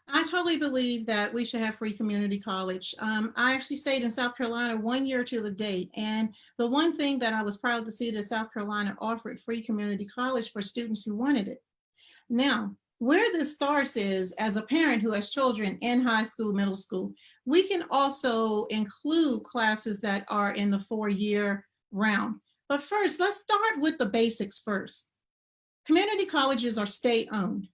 I totally believe that we should have free community college. I actually stayed in South Carolina 1 year to the date. And the one thing that I was proud to see that South Carolina offered free community college for students who wanted it. Now, where this starts is, as a parent who has children in high school, middle school, we can also include classes that are in the 4-year round. But first, let's start with the basics first. Community colleges are state-owned.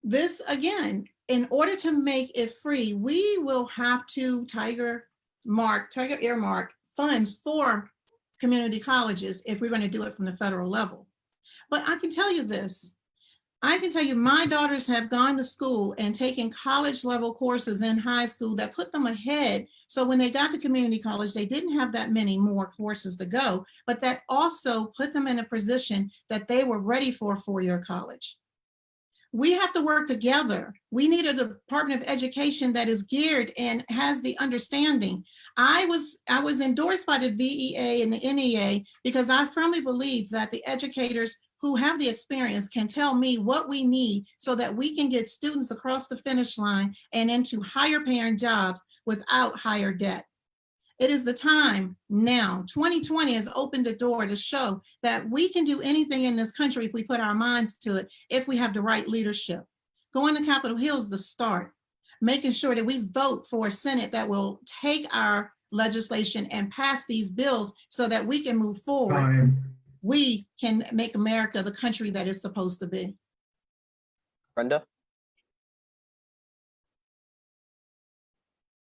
This, again, in order to make it free, we will have to tiger earmark funds for community colleges if we're going to do it from the federal level. But I can tell you this. I can tell you my daughters have gone to school and taken college level courses in high school that put them ahead. So when they got to community college, they didn't have that many more courses to go, but that also put them in a position that they were ready for 4-year college. We have to work together. We need a Department of Education that is geared and has the understanding. I was endorsed by the VEA and the NEA because I firmly believe that the educators who have the experience can tell me what we need so that we can get students across the finish line and into higher paying jobs without higher debt. It is the time now. 2020 has opened the door to show that we can do anything in this country if we put our minds to it, if we have the right leadership. Going to Capitol Hill is the start. Making sure that we vote for a Senate that will take our legislation and pass these bills so that we can move forward. We can make America the country that it's supposed to be. Brenda?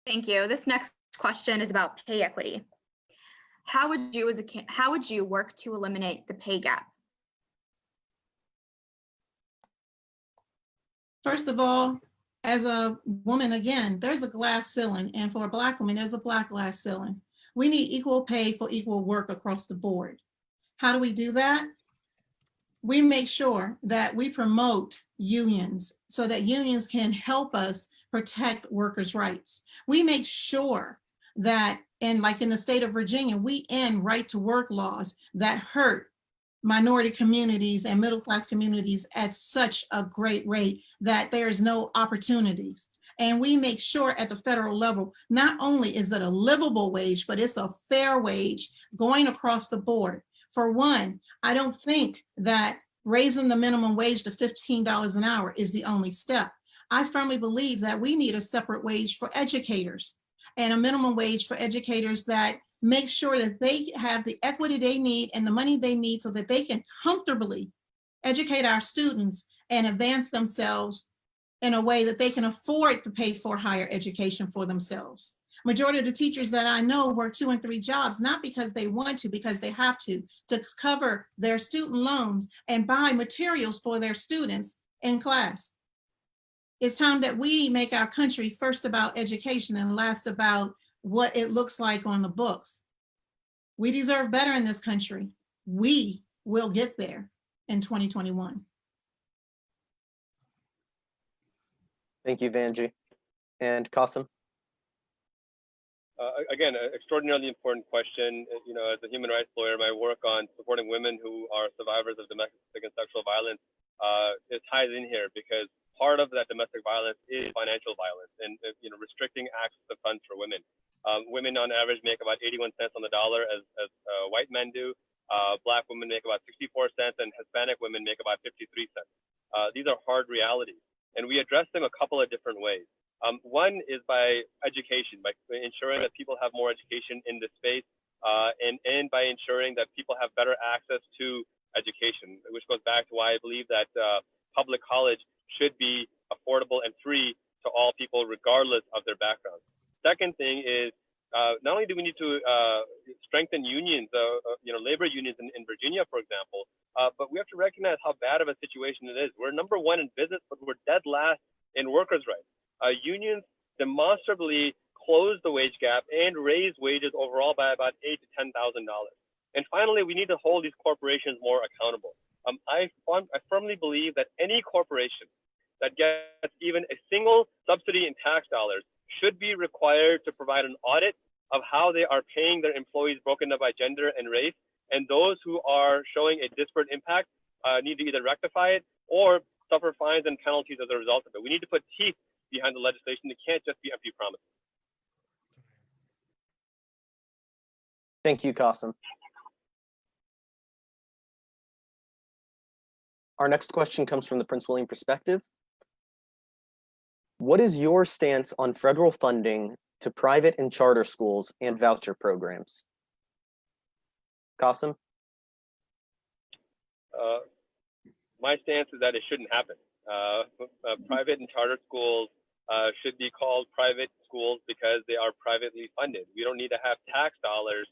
Thank you. This next question is about pay equity. How would you work to eliminate the pay gap? First of all, as a woman, again, there's a glass ceiling, and for a Black woman, there's a Black glass ceiling. We need equal pay for equal work across the board. How do we do that? We make sure that we promote unions so that unions can help us protect workers' rights. We make sure that, and like in the state of Virginia, we end right to work laws that hurt minority communities and middle-class communities at such a great rate that there's no opportunities. And we make sure at the federal level, not only is it a livable wage, but it's a fair wage going across the board. For one, I don't think that raising the minimum wage to $15 an hour is the only step. I firmly believe that we need a separate wage for educators and a minimum wage for educators that make sure that they have the equity they need and the money they need so that they can comfortably educate our students and advance themselves in a way that they can afford to pay for higher education for themselves. Majority of the teachers that I know work 2 and 3 jobs, not because they want to, because they have to cover their student loans and buy materials for their students in class. It's time that we make our country first about education and last about what it looks like on the books. We deserve better in this country. We will get there in 2021. Thank you, Vanjie. And Qasim? Again, an extraordinarily important question. You know, as a human rights lawyer, my work on supporting women who are survivors of domestic and sexual violence, it ties in here because part of that domestic violence is financial violence and restricting access to funds for women. Women on average make about 81 cents on the dollar as white men do. Black women make about 64 cents and Hispanic women make about 53 cents. These are hard realities and we address them a couple of different ways. One is by education, by ensuring that people have more education in this space and by ensuring that people have better access to education, which goes back to why I believe that public college should be affordable and free to all people regardless of their background. Second thing is not only do we need to strengthen unions, labor unions in Virginia, for example, but we have to recognize how bad of a situation it is. We're number 1 in business, but we're dead last in workers' rights. Unions demonstrably close the wage gap and raise wages overall by about $8,000 to $10,000. And finally, we need to hold these corporations more accountable. I firmly believe that any corporation that gets even a single subsidy in tax dollars should be required to provide an audit of how they are paying their employees broken up by gender and race. And those who are showing a disparate impact need to either rectify it or suffer fines and penalties as a result of it. We need to put teeth behind the legislation. It can't just be empty promises. Thank you, Qasim. Our next question comes from the Prince William perspective. What is your stance on federal funding to private and charter schools and voucher programs? Qasim? My stance is that it shouldn't happen. Private and charter schools should be called private schools because they are privately funded. We don't need to have tax dollars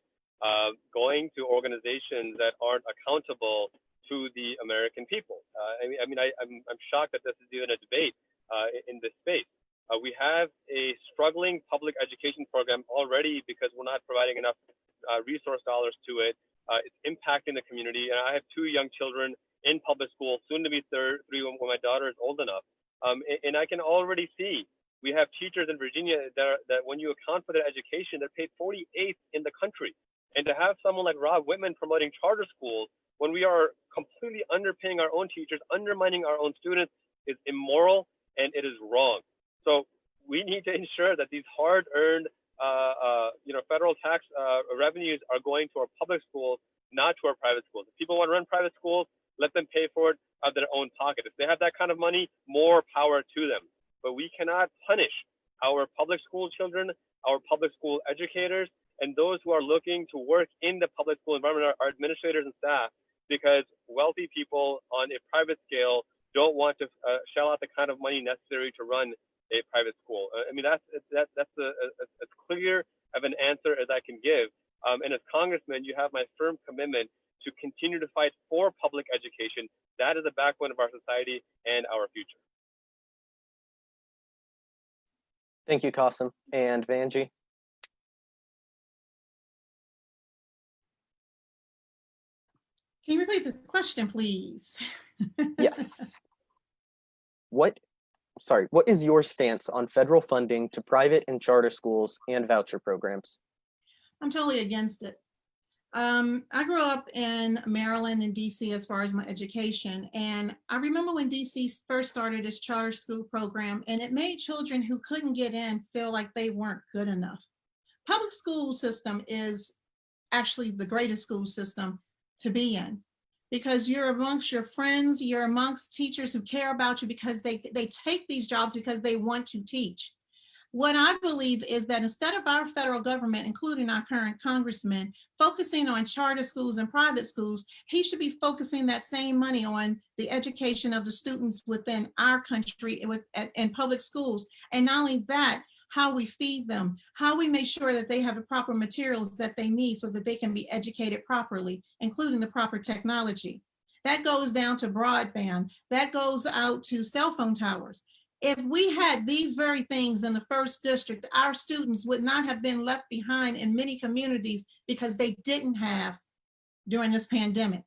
going to organizations that aren't accountable to the American people. I'm shocked that this is even a debate in this space. We have a struggling public education program already because we're not providing enough resource dollars to it. It's impacting the community. And I have 2 young children in public school, soon to be three when my daughter is old enough. And I can already see we have teachers in Virginia that when you account for their education, they're paid 48th in the country. And to have someone like Rob Whitman promoting charter schools when we are completely underpaying our own teachers, undermining our own students, is immoral and it is wrong. So we need to ensure that these hard-earned, federal tax revenues are going to our public schools, not to our private schools. If people want to run private schools, let them pay for it out of their own pocket. If they have that kind of money, more power to them. But we cannot punish our public school children, our public school educators, and those who are looking to work in the public school environment, our administrators and staff, because wealthy people on a private scale don't want to shell out the kind of money necessary to run a private school. I mean, that's as clear of an answer as I can give. And as Congressman, you have my firm commitment to continue to fight for public education. That is the backbone of our society and our future. Thank you, Qasim. And Vanjie? Can you repeat the question, please? Yes. What is your stance on federal funding to private and charter schools and voucher programs? I'm totally against it. I grew up in Maryland and DC as far as my education. And I remember when DC first started its charter school program, and it made children who couldn't get in feel like they weren't good enough. Public school system is actually the greatest school system to be in, because you're amongst your friends, you're amongst teachers who care about you because they take these jobs because they want to teach. What I believe is that instead of our federal government, including our current congressman, focusing on charter schools and private schools, he should be focusing that same money on the education of the students within our country in public schools. And not only that, how we feed them, how we make sure that they have the proper materials that they need so that they can be educated properly, including the proper technology. That goes down to broadband, that goes out to cell phone towers. If we had these very things in the first district, our students would not have been left behind in many communities because they didn't have during this pandemic.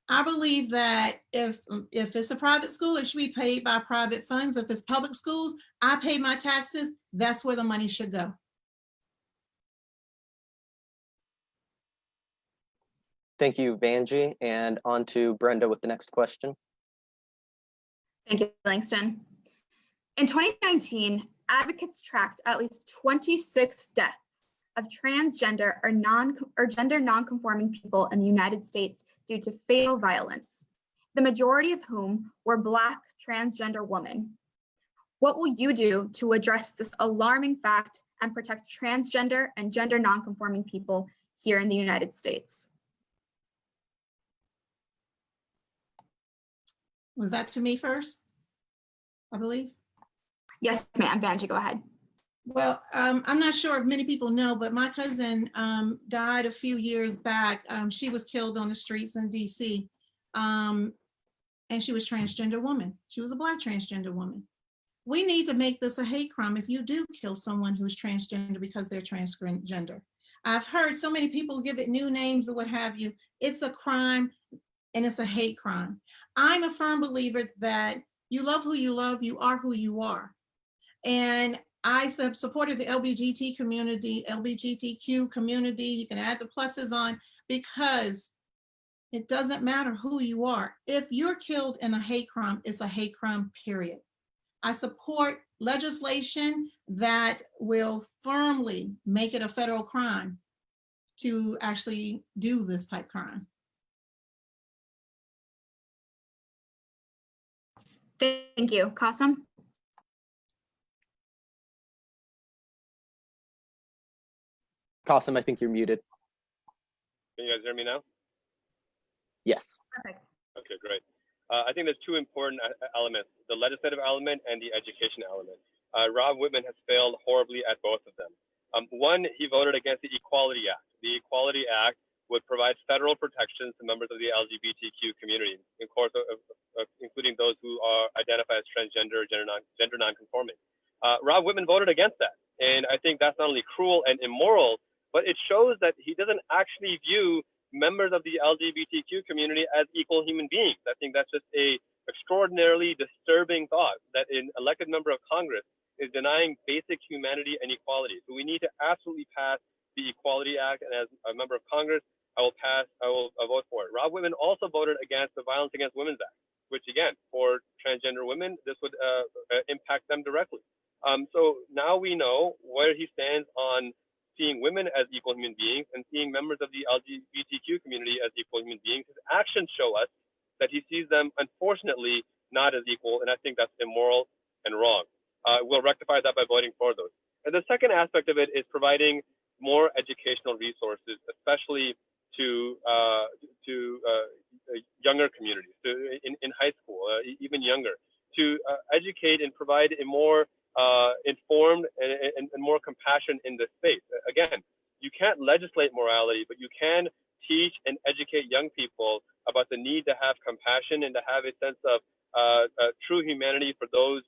I believe that if it's a private school, it should be paid by private funds. If it's public schools, I pay my taxes, that's where the money should go. Thank you, Vanjie. And on to Brenda with the next question. Thank you, Langston. In 2019, advocates tracked at least 26 deaths of transgender or gender nonconforming people in the United States due to fatal violence, the majority of whom were Black transgender women. What will you do to address this alarming fact and protect transgender and gender nonconforming people here in the United States? Was that to me first, I believe? Yes, ma'am. Vanjie, go ahead. Well, I'm not sure if many people know, but my cousin died a few years back. She was killed on the streets in DC, and she was a transgender woman. She was a Black transgender woman. We need to make this a hate crime if you do kill someone who's transgender because they're transgender. I've heard so many people give it new names or what have you. It's a crime and it's a hate crime. I'm a firm believer that you love who you love, you are who you are. And I have supported the LGBTQ community, you can add the pluses on, because it doesn't matter who you are. If you're killed in a hate crime, it's a hate crime, period. I support legislation that will firmly make it a federal crime to actually do this type of crime. Thank you. Qasim? Qasim, I think you're muted. Can you guys hear me now? Yes. Perfect. Okay, great. I think there's two important elements, the legislative element and the education element. Rob Whitman has failed horribly at both of them. One, he voted against the Equality Act. The Equality Act would provide federal protections to members of the LGBTQ community, of course, including those who identify as transgender or gender nonconforming. Rob Whitman voted against that. And I think that's not only cruel and immoral, but it shows that he doesn't actually view members of the LGBTQ community as equal human beings. I think that's just a extraordinarily disturbing thought that an elected member of Congress is denying basic humanity and equality. So we need to absolutely pass the Equality Act, and as a member of Congress, I will vote for it. Rob Whitman also voted against the Violence Against Women's Act, which again, for transgender women, this would impact them directly. So now we know where he stands on seeing women as equal human beings and seeing members of the LGBTQ community as equal human beings. His actions show us that he sees them, unfortunately, not as equal, and I think that's immoral and wrong. We'll rectify that by voting for those. And the second aspect of it is providing more educational resources, especially to younger communities, in high school, even younger, to educate and provide a more informed and more compassion in this space. Again, you can't legislate morality, but you can teach and educate young people about the need to have compassion and to have a sense of true humanity for those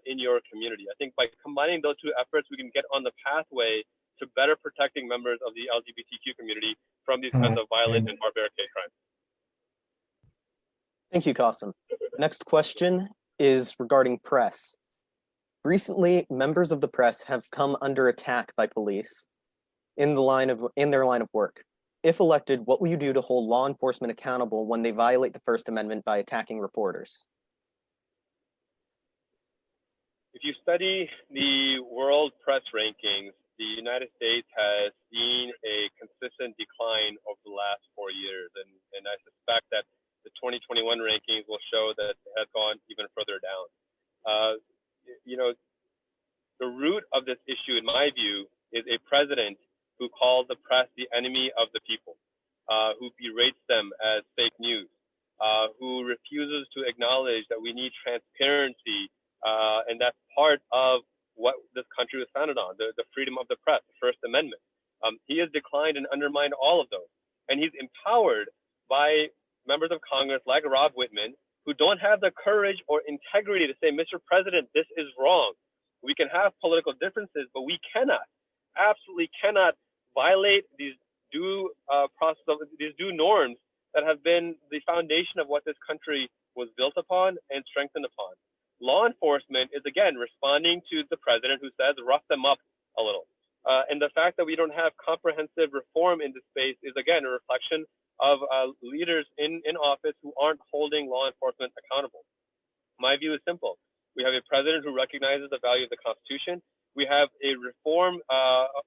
in your community. I think by combining those two efforts, we can get on the pathway to better protecting members of the LGBTQ community from these kinds of violent and barbaric hate crimes. Thank you, Qasim. Next question is regarding press. Recently, members of the press have come under attack by police in their line of work. If elected, what will you do to hold law enforcement accountable when they violate the First Amendment by attacking reporters? If you study the world press rankings, the United States has seen a consistent decline over the last 4 years, and I suspect that the 2021 rankings will show that it has gone even further down. The root of this issue, in my view, is a president who calls the press the enemy of the people, who berates them as fake news, who refuses to acknowledge that we need transparency, and that's part of what this country was founded on, the freedom of the press, the First Amendment. He has declined and undermined all of those. And he's empowered by members of Congress like Rob Whitman, who don't have the courage or integrity to say, Mr. President, this is wrong. We can have political differences, but we absolutely cannot violate these due norms that have been the foundation of what this country was built upon and strengthened upon. Law enforcement is, again, responding to the president who says, rough them up a little. And the fact that we don't have comprehensive reform in this space is, again, a reflection of leaders in office who aren't holding law enforcement accountable. My view is simple. We have a president who recognizes the value of the Constitution. We have a reform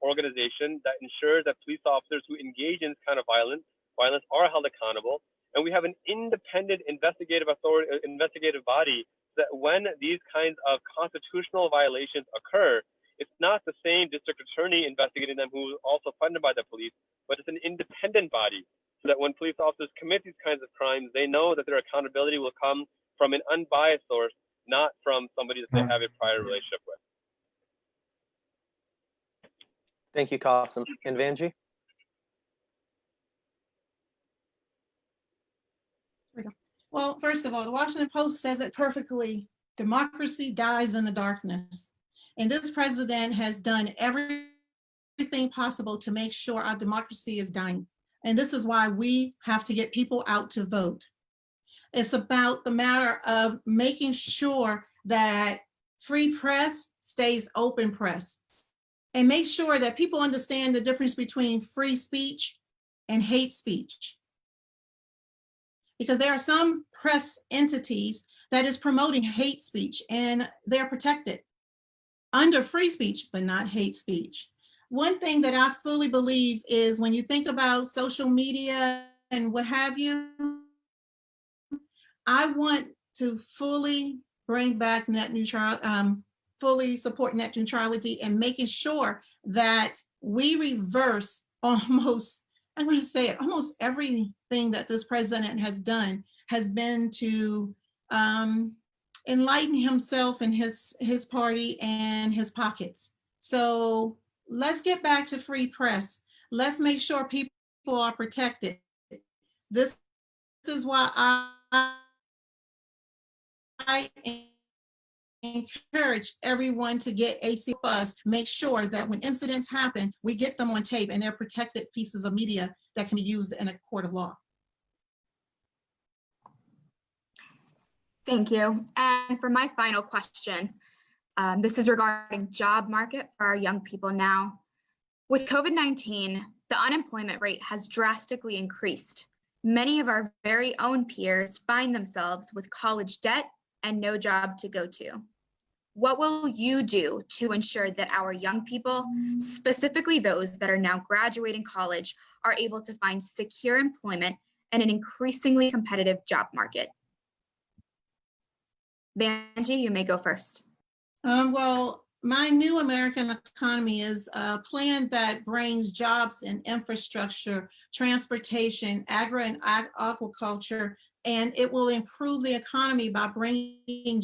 organization that ensures that police officers who engage in this kind of violence are held accountable. And we have an independent investigative body that when these kinds of constitutional violations occur, it's not the same district attorney investigating them who is also funded by the police, but it's an independent body so that when police officers commit these kinds of crimes, they know that their accountability will come from an unbiased source, not from somebody that they have a prior relationship with. Thank you, Qasim. And Vanjie? Well, first of all, the Washington Post says it perfectly. Democracy dies in the darkness. And this president has done everything possible to make sure our democracy is dying. And this is why we have to get people out to vote. It's about the matter of making sure that free press stays open press, and make sure that people understand the difference between free speech and hate speech. Because there are some press entities that is promoting hate speech, and they're protected under free speech, but not hate speech. One thing that I fully believe is when you think about social media and what have you, I want to fully bring back net neutrality, fully support net neutrality, and making sure that we reverse almost, I'm going to say it, almost everything that this president has done has been to enlighten himself and his party and his pockets. So let's get back to free press. Let's make sure people are protected. This is why I encourage everyone to get AC Bus. Make sure that when incidents happen, we get them on tape and they're protected pieces of media that can be used in a court of law. Thank you. And for my final question, this is regarding job market for our young people now. With COVID-19, the unemployment rate has drastically increased. Many of our very own peers find themselves with college debt and no job to go to. What will you do to ensure that our young people, specifically those that are now graduating college, are able to find secure employment in an increasingly competitive job market? Vanjie, you may go first. Well, my new American economy is a plan that brings jobs in infrastructure, transportation, agri and aquaculture, and it will improve the economy by bringing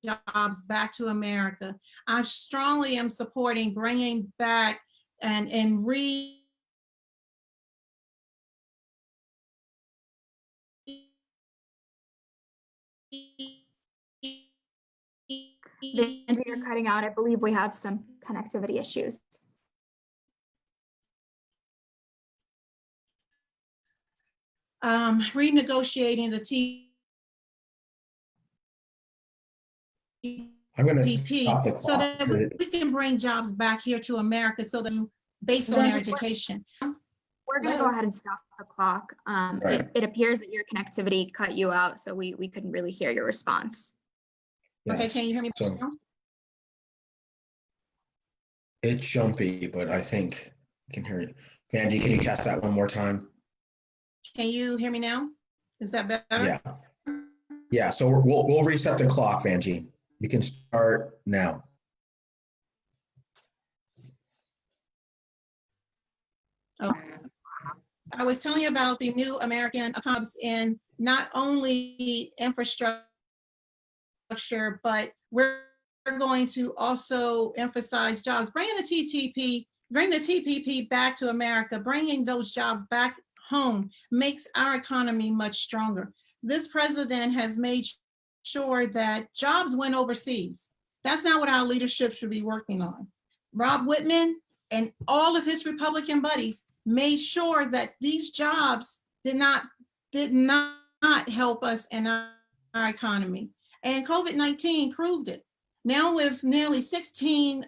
jobs back to America. I strongly am supporting bringing back and Vanjie, you're cutting out. I believe we have some connectivity issues. Renegotiating the I'm going to TPP stop the so clock. that we can bring jobs back here to America so that based on their education. We're going to go ahead and stop the clock. Right. It appears that your connectivity cut you out, so we couldn't really hear your response. Okay, Yes. can you hear me So now? it's jumpy, but I think I can hear it. Vanjie, can you test that one more time? Can you hear me now? Is that better? Yeah. Yeah. So we'll reset the clock, Vanjie. You can start now. Okay. I was telling you about the new American jobs in not only infrastructure, but we're going to also emphasize jobs. Bringing the TPP back to America, bringing those jobs back home makes our economy much stronger. This president has made sure that jobs went overseas. That's not what our leadership should be working on. Rob Whitman and all of his Republican buddies made sure that these jobs did not help us in our economy. And COVID-19 proved it. Now with nearly 16%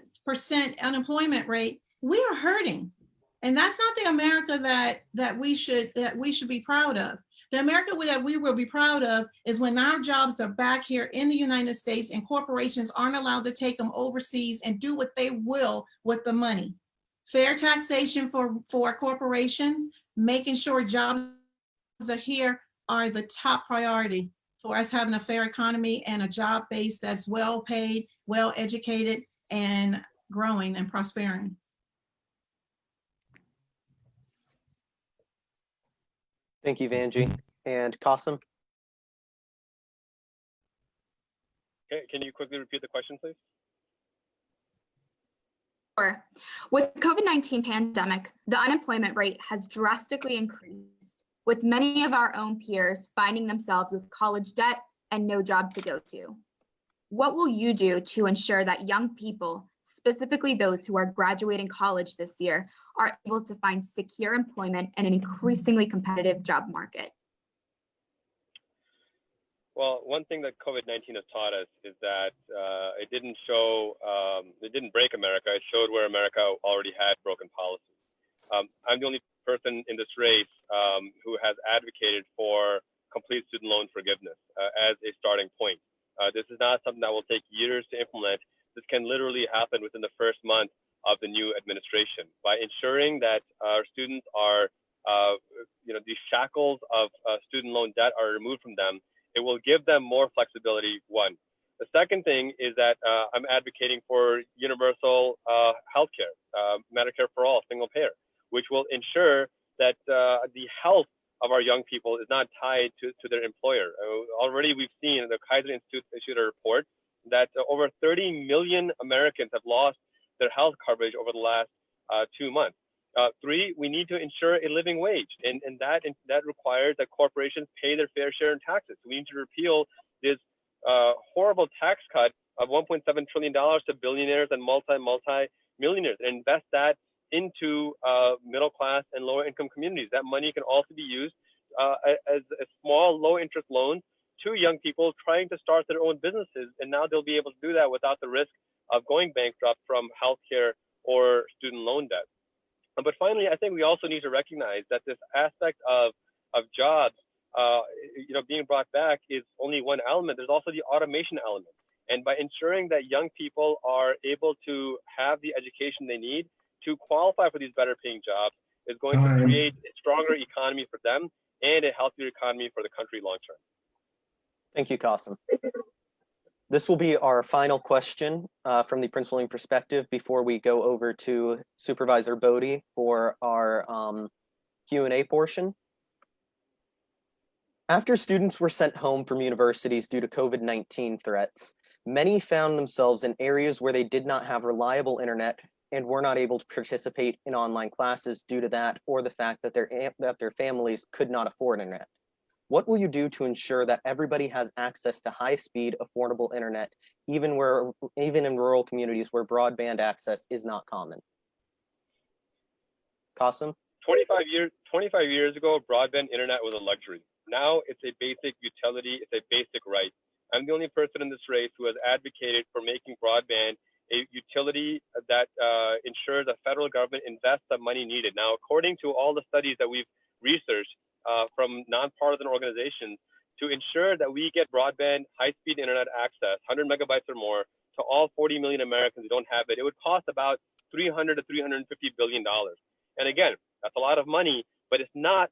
unemployment rate, we are hurting. And that's not the America that we should be proud of. The America that we will be proud of is when our jobs are back here in the United States and corporations aren't allowed to take them overseas and do what they will with the money. Fair taxation for corporations, making sure jobs are here are the top priority for us having a fair economy and a job base that's well paid, well educated, and growing and prospering. Thank you, Vanjie. And Qasim? Okay, can you quickly repeat the question, please? Sure. With the COVID-19 pandemic, the unemployment rate has drastically increased, with many of our own peers finding themselves with college debt and no job to go to. What will you do to ensure that young people, specifically those who are graduating college this year, are able to find secure employment in an increasingly competitive job market? Well, one thing that COVID-19 has taught us is that it didn't break America. It showed where America already had broken policies. I'm the only person in this race who has advocated for complete student loan forgiveness as a starting point. This is not something that will take years to implement. This can literally happen within the first month of the new administration by ensuring that our students are, these shackles of student loan debt are removed from them. It will give them more flexibility, one. The second thing is that I'm advocating for universal healthcare, Medicare for all, single payer, which will ensure that the health of our young people is not tied to their employer. Already we've seen, the Kaiser Institute issued a report that over 30 million Americans have lost their health coverage over the last 2 months. Three, we need to ensure a living wage, and that requires that corporations pay their fair share in taxes. We need to repeal this horrible tax cut of $1.7 trillion to billionaires and multi-millionaires, and invest that into middle class and lower income communities. That money can also be used as a small, low interest loans to young people trying to start their own businesses. And now they'll be able to do that without the risk of going bankrupt from healthcare or student loan debt. But finally, I think we also need to recognize that this aspect of jobs, being brought back is only one element. There's also the automation element. And by ensuring that young people are able to have the education they need to qualify for these better paying jobs is going to create a stronger economy for them and a healthier economy for the country long term. Thank you, Qasim. This will be our final question from the Prince William perspective before we go over to Supervisor Bodie for our Q&A portion. After students were sent home from universities due to COVID-19 threats, many found themselves in areas where they did not have reliable internet and were not able to participate in online classes due to that or the fact that their families could not afford internet. What will you do to ensure that everybody has access to high-speed, affordable internet, even in rural communities where broadband access is not common? Qasim? 25 years ago, broadband internet was a luxury. Now it's a basic utility, it's a basic right. I'm the only person in this race who has advocated for making broadband a utility that ensures the federal government invests the money needed. Now, according to all the studies that we've researched from nonpartisan organizations, to ensure that we get broadband, high-speed internet access, 100 megabytes or more, to all 40 million Americans who don't have it, it would cost about $300 to $350 billion. And again, that's a lot of money, but it's not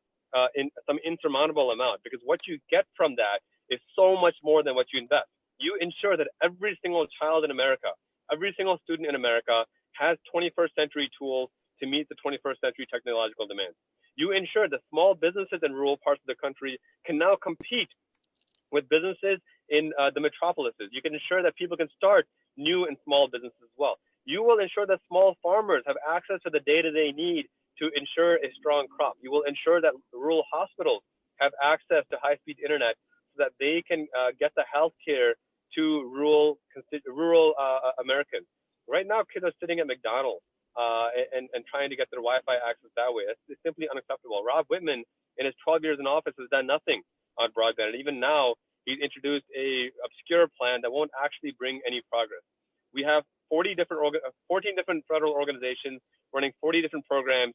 in some insurmountable amount, because what you get from that is so much more than what you invest. You ensure that every single child in America, every single student in America has 21st century tools to meet the 21st century technological demands. You ensure that small businesses in rural parts of the country can now compete with businesses in the metropolises. You can ensure that people can start new and small businesses as well. You will ensure that small farmers have access to the data they need to ensure a strong crop. You will ensure that rural hospitals have access to high-speed internet so that they can get the health care to rural Americans. Right now, kids are sitting at McDonald's and trying to get their Wi-Fi access that way. It's simply unacceptable. Rob Whitman, in his 12 years in office, has done nothing on broadband. And even now, he's introduced a obscure plan that won't actually bring any progress. We have 14 different federal organizations running 40 different programs.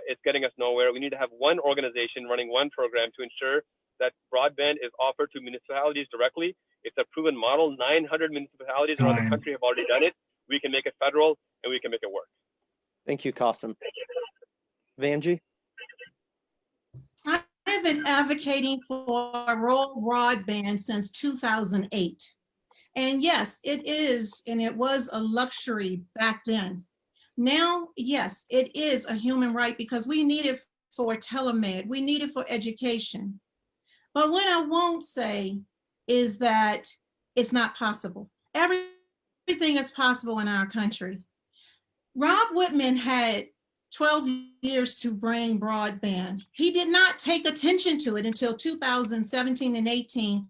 It's getting us nowhere. We need to have one organization running one program to ensure that broadband is offered to municipalities directly. It's a proven model. 900 municipalities around the country have already done it. We can make it federal and we can make it work. Thank you, Qasim. Vanjie? I have been advocating for rural broadband since 2008. And yes, it is, and it was a luxury back then. Now, yes, it is a human right because we need it for telemed, we need it for education. But what I won't say is that it's not possible. Everything is possible in our country. Rob Whitman had 12 years to bring broadband. He did not take attention to it until 2017 and 18.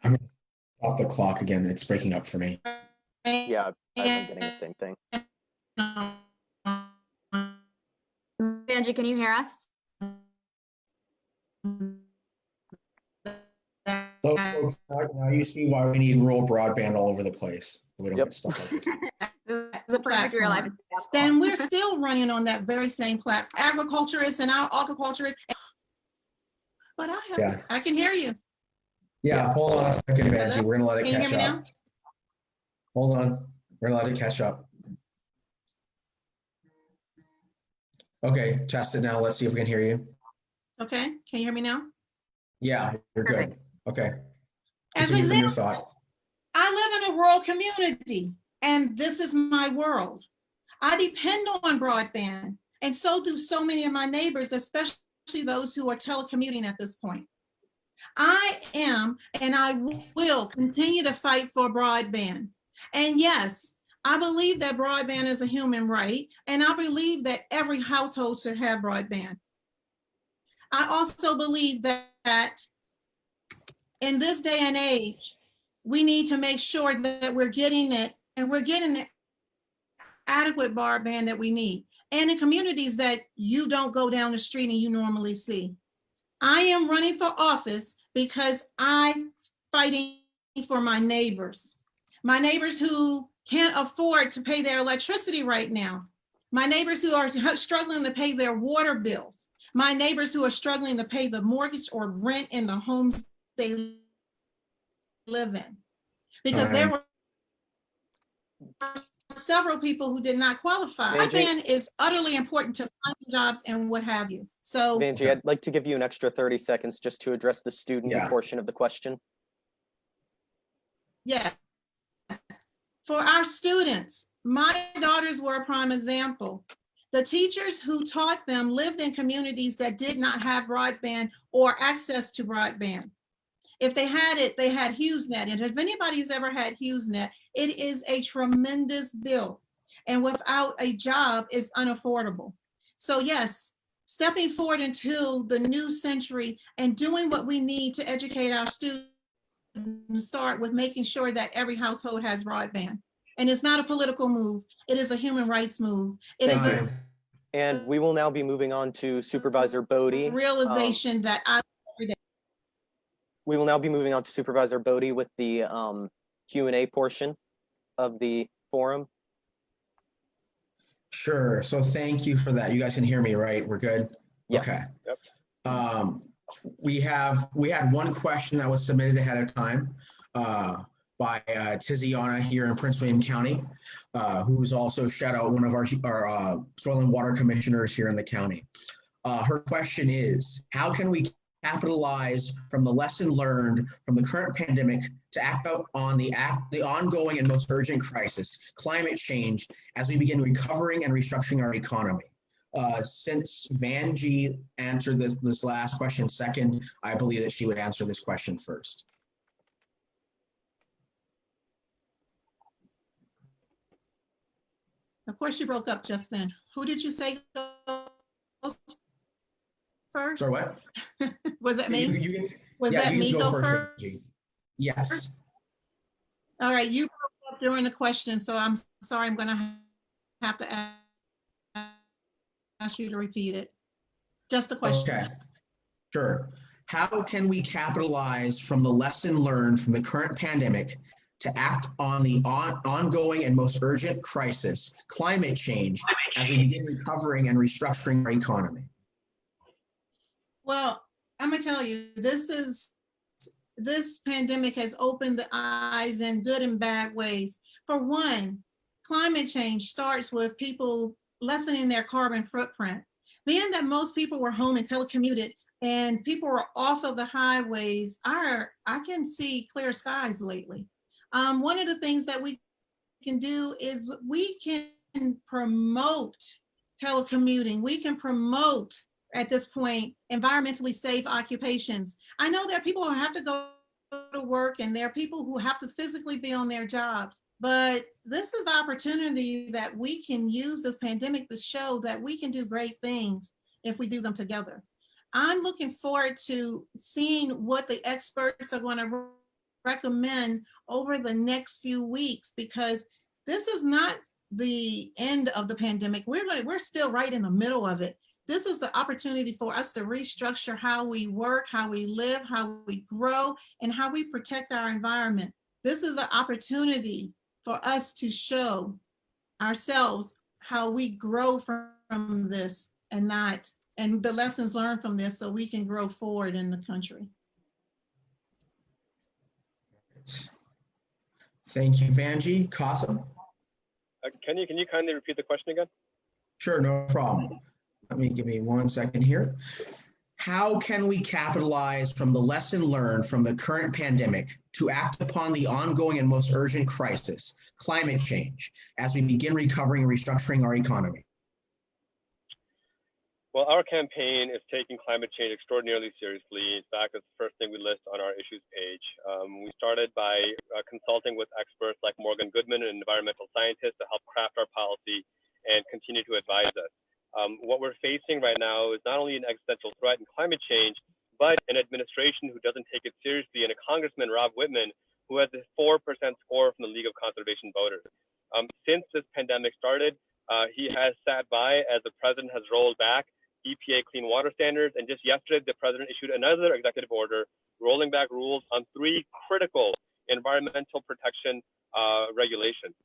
I'm gonna stop the clock again. It's breaking up for me. Yeah, I'm getting the same thing. Angie, can you hear us? So, folks, now you see why we need rural broadband all over the place. So we don't get stuff like this. This is a perfect real life example. Then we're still running on that very same platform. Agriculturists and our agriculturists. But I can hear you. Yeah, hold on a second, Angie. We're gonna let it Can you catch hear me up. now? Hold on. We're gonna let it catch up. Okay, test it now. Let's see if we can hear you. Okay, can you hear me now? Yeah, you're good. Perfect. Okay. As an Continue from your example, thought. I live in a rural community and this is my world. I depend on broadband and so do so many of my neighbors, especially those who are telecommuting at this point. I am and I will continue to fight for broadband. And yes, I believe that broadband is a human right, and I believe that every household should have broadband. I also believe that in this day and age, we need to make sure that we're getting it, and we're getting the adequate broadband that we need, and in communities that you don't go down the street and you normally see. I am running for office because I'm fighting for my neighbors who can't afford to pay their electricity right now, my neighbors who are struggling to pay their water bills, my neighbors who are struggling to pay the mortgage or rent in the homes they live in. Because there were several people who did not qualify. Broadband is utterly important to finding jobs and what have you. So, Vanjie, I'd like to give you an extra 30 seconds just to address the student portion of the question. yes. For our students, my daughters were a prime example. The teachers who taught them lived in communities that did not have broadband or access to broadband. If they had it, they had HughesNet. And if anybody's ever had HughesNet, it is a tremendous bill. And without a job, it's unaffordable. So yes, stepping forward into the new century and doing what we need to educate our students, start with making sure that every household has broadband. And it's not a political move. It is a human rights move. It is a And we will now be moving on to Supervisor Bodie. realization that we will now be moving on to Supervisor Bodie with the Q&A portion of the forum. Sure. So thank you for that. You guys can hear me, right? We're good? Yes. Okay. Yep. We had one question that was submitted ahead of time by Tiziana here in Prince William County, who's also shout out one of our soil and water commissioners here in the county. Her question is, how can we capitalize from the lesson learned from the current pandemic to act out on the ongoing and most urgent crisis, climate change, as we begin recovering and restructuring our economy? Since Vanjie answered this last question second, I believe that she would answer this question first. Of course, you broke up just then. Who did you say goes first? Sorry, what? Was that me? Was yeah, that me go first? Yes. All right, you broke up during the question, so I'm sorry, I'm gonna have to ask you to repeat it. Just a question. Okay, sure. How can we capitalize from the lesson learned from the current pandemic to act on the ongoing and most urgent crisis, climate change, as we begin recovering and restructuring our economy? Well, I'm gonna tell you, this pandemic has opened the eyes in good and bad ways. For one, climate change starts with people lessening their carbon footprint. Being that most people were home and telecommuted and people were off of the highways, I can see clear skies lately. One of the things that we can do is we can promote telecommuting. We can promote, at this point, environmentally safe occupations. I know there are people who have to go to work and there are people who have to physically be on their jobs, but this is the opportunity that we can use this pandemic to show that we can do great things if we do them together. I'm looking forward to seeing what the experts are going to recommend over the next few weeks, because this is not the end of the pandemic. We're still right in the middle of it. This is the opportunity for us to restructure how we work, how we live, how we grow, and how we protect our environment. This is an opportunity for us to show ourselves how we grow from this and the lessons learned from this, so we can grow forward in the country. Thank you, Vanjie. Qasim? Can you kindly repeat the question again? Sure, no problem. Give me 1 second here. How can we capitalize from the lesson learned from the current pandemic to act upon the ongoing and most urgent crisis, climate change, as we begin recovering and restructuring our economy? Well, our campaign is taking climate change extraordinarily seriously. In fact, it's the first thing we list on our issues page. We started by consulting with experts like Morgan Goodman, an environmental scientist, to help craft our policy and continue to advise us. What we're facing right now is not only an existential threat in climate change, but an administration who doesn't take it seriously, and a Congressman, Rob Whitman, who has a 4% score from the League of Conservation Voters. Since this pandemic started, he has sat by as the president has rolled back EPA clean water standards, and just yesterday, the president issued another executive order rolling back rules on 3 critical environmental protection regulations.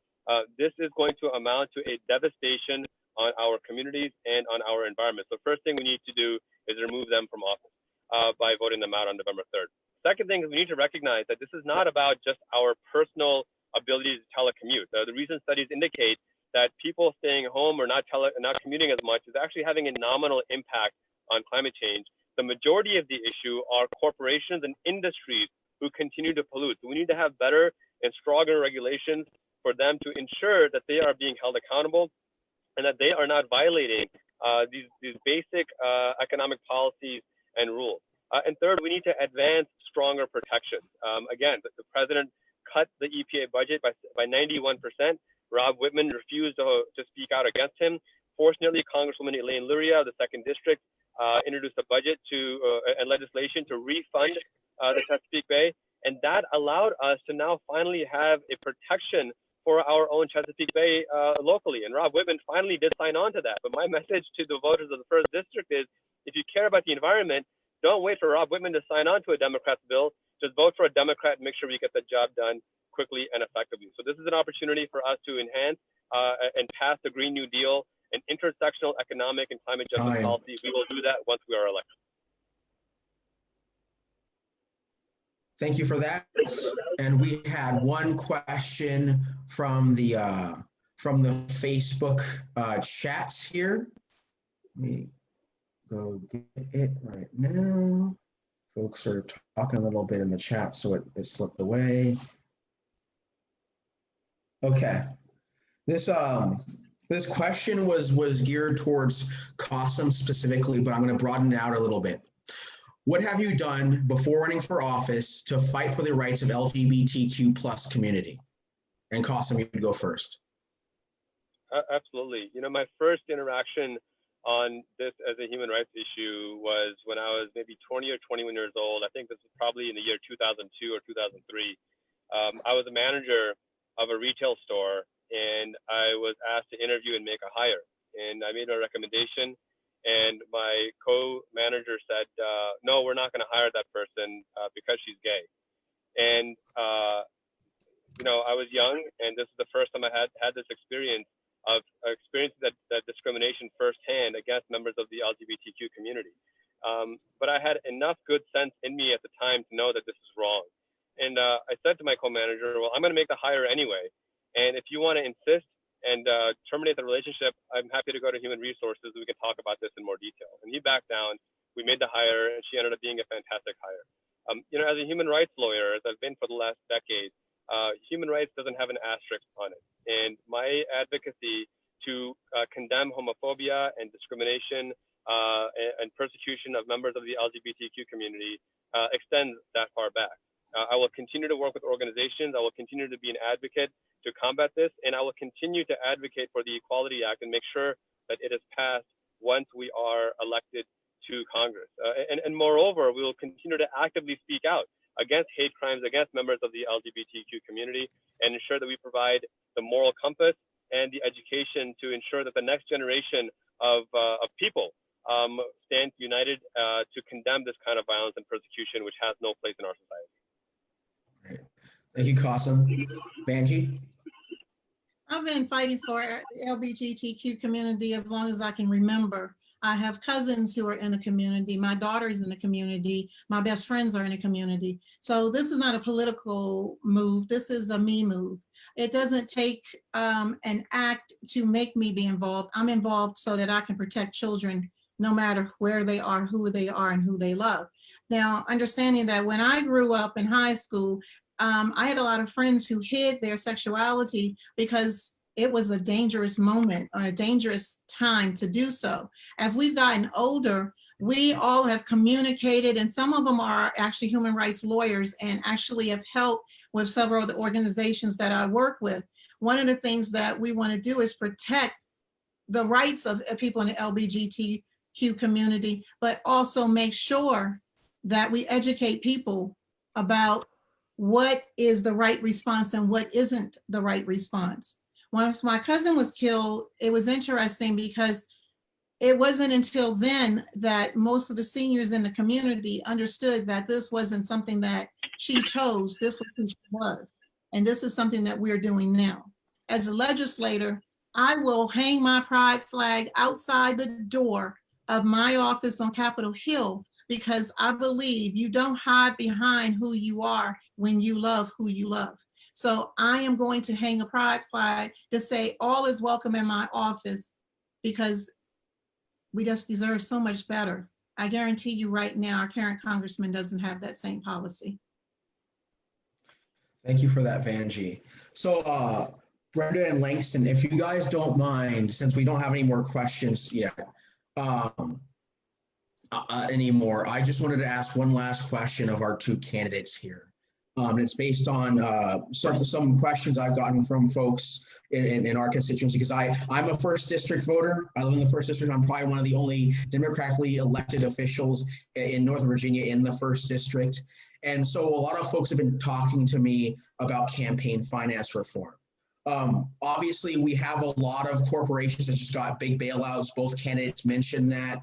This is going to amount to a devastation on our communities and on our environment. So first thing we need to do is remove them from office by voting them out on November 3rd. Second thing is we need to recognize that this is not about just our personal ability to telecommute. The recent studies indicate that people staying home or not commuting as much is actually having a nominal impact on climate change. The majority of the issue are corporations and industries who continue to pollute. So we need to have better and stronger regulations for them to ensure that they are being held accountable and that they are not violating these basic economic policies and rules. And third, we need to advance stronger protections. Again, the president cut the EPA budget by 91%. Rob Whitman refused to speak out against him. Fortunately, Congresswoman Elaine Luria of the 2nd District introduced a budget and legislation to refund the Chesapeake Bay. And that allowed us to now finally have a protection for our own Chesapeake Bay locally. And Rob Whitman finally did sign on to that. But my message to the voters of the 1st District is, if you care about the environment, don't wait for Rob Whitman to sign on to a Democrat's bill. Just vote for a Democrat and make sure we get the job done quickly and effectively. So this is an opportunity for us to enhance and pass the Green New Deal and intersectional economic and climate justice policy. We will do that once we are elected. Thank you for that. And we had one question from the Facebook chats here. Let me go get it right now. Folks are talking a little bit in the chat, so it slipped away. Okay, this question was geared towards Qasim specifically, but I'm going to broaden it out a little bit. What have you done before running for office to fight for the rights of LGBTQ plus community? And Qasim, you can go first. Absolutely. You know, my first interaction on this as a human rights issue was when I was maybe 20 or 21 years old. I think this was probably in the year 2002 or 2003. I was a manager of a retail store, and I was asked to interview and make a hire. And I made a recommendation, and my co-manager said, no, we're not going to hire that person because she's gay. And, you know, I was young, and this is the first time I had this experience of experiencing that discrimination firsthand against members of the LGBTQ community. But I had enough good sense in me at the time to know that this is wrong. And I said to my co-manager, well, I'm going to make the hire anyway. And if you want to insist and terminate the relationship, I'm happy to go to Human Resources. We can talk about this in more detail. And he backed down. We made the hire, and she ended up being a fantastic hire. You know, as a human rights lawyer, as I've been for the last decade, human rights doesn't have an asterisk on it. And my advocacy to condemn homophobia and discrimination and persecution of members of the LGBTQ community extends that far back. I will continue to work with organizations. I will continue to be an advocate to combat this, and I will continue to advocate for the Equality Act and make sure that it is passed once we are elected to Congress. And moreover, we will continue to actively speak out against hate crimes against members of the LGBTQ community and ensure that we provide the moral compass and the education to ensure that the next generation of people stand united to condemn this kind of violence and persecution, which has no place in our society. Great. Thank you, Qasim. Vanjie? I've been fighting for the LGBTQ community as long as I can remember. I have cousins who are in the community. My daughter's in the community. My best friends are in the community. So this is not a political move. This is a me move. It doesn't take an act to make me be involved. I'm involved so that I can protect children no matter where they are, who they are, and who they love. Now, understanding that when I grew up in high school, I had a lot of friends who hid their sexuality because it was a dangerous moment or a dangerous time to do so. As we've gotten older, we all have communicated, and some of them are actually human rights lawyers and actually have helped with several of the organizations that I work with. One of the things that we want to do is protect the rights of people in the LGBTQ community, but also make sure that we educate people about what is the right response and what isn't the right response. Once my cousin was killed, it was interesting because it wasn't until then that most of the seniors in the community understood that this wasn't something that she chose, this was who she was. And this is something that we're doing now. As a legislator, I will hang my pride flag outside the door of my office on Capitol Hill because I believe you don't hide behind who you are when you love who you love. So I am going to hang a pride flag to say all is welcome in my office because we just deserve so much better. I guarantee you right now, our current congressman doesn't have that same policy. Thank you for that, Vanjie. So Brenda and Langston, if you guys don't mind, since we don't have any more questions yet anymore, I just wanted to ask one last question of our two candidates here. It's based on some questions I've gotten from folks in our constituency, because I'm a first district voter. I live in the first district. I'm probably one of the only democratically elected officials in Northern Virginia in the first district. And so a lot of folks have been talking to me about campaign finance reform. Obviously, we have a lot of corporations that just got big bailouts. Both candidates mentioned that.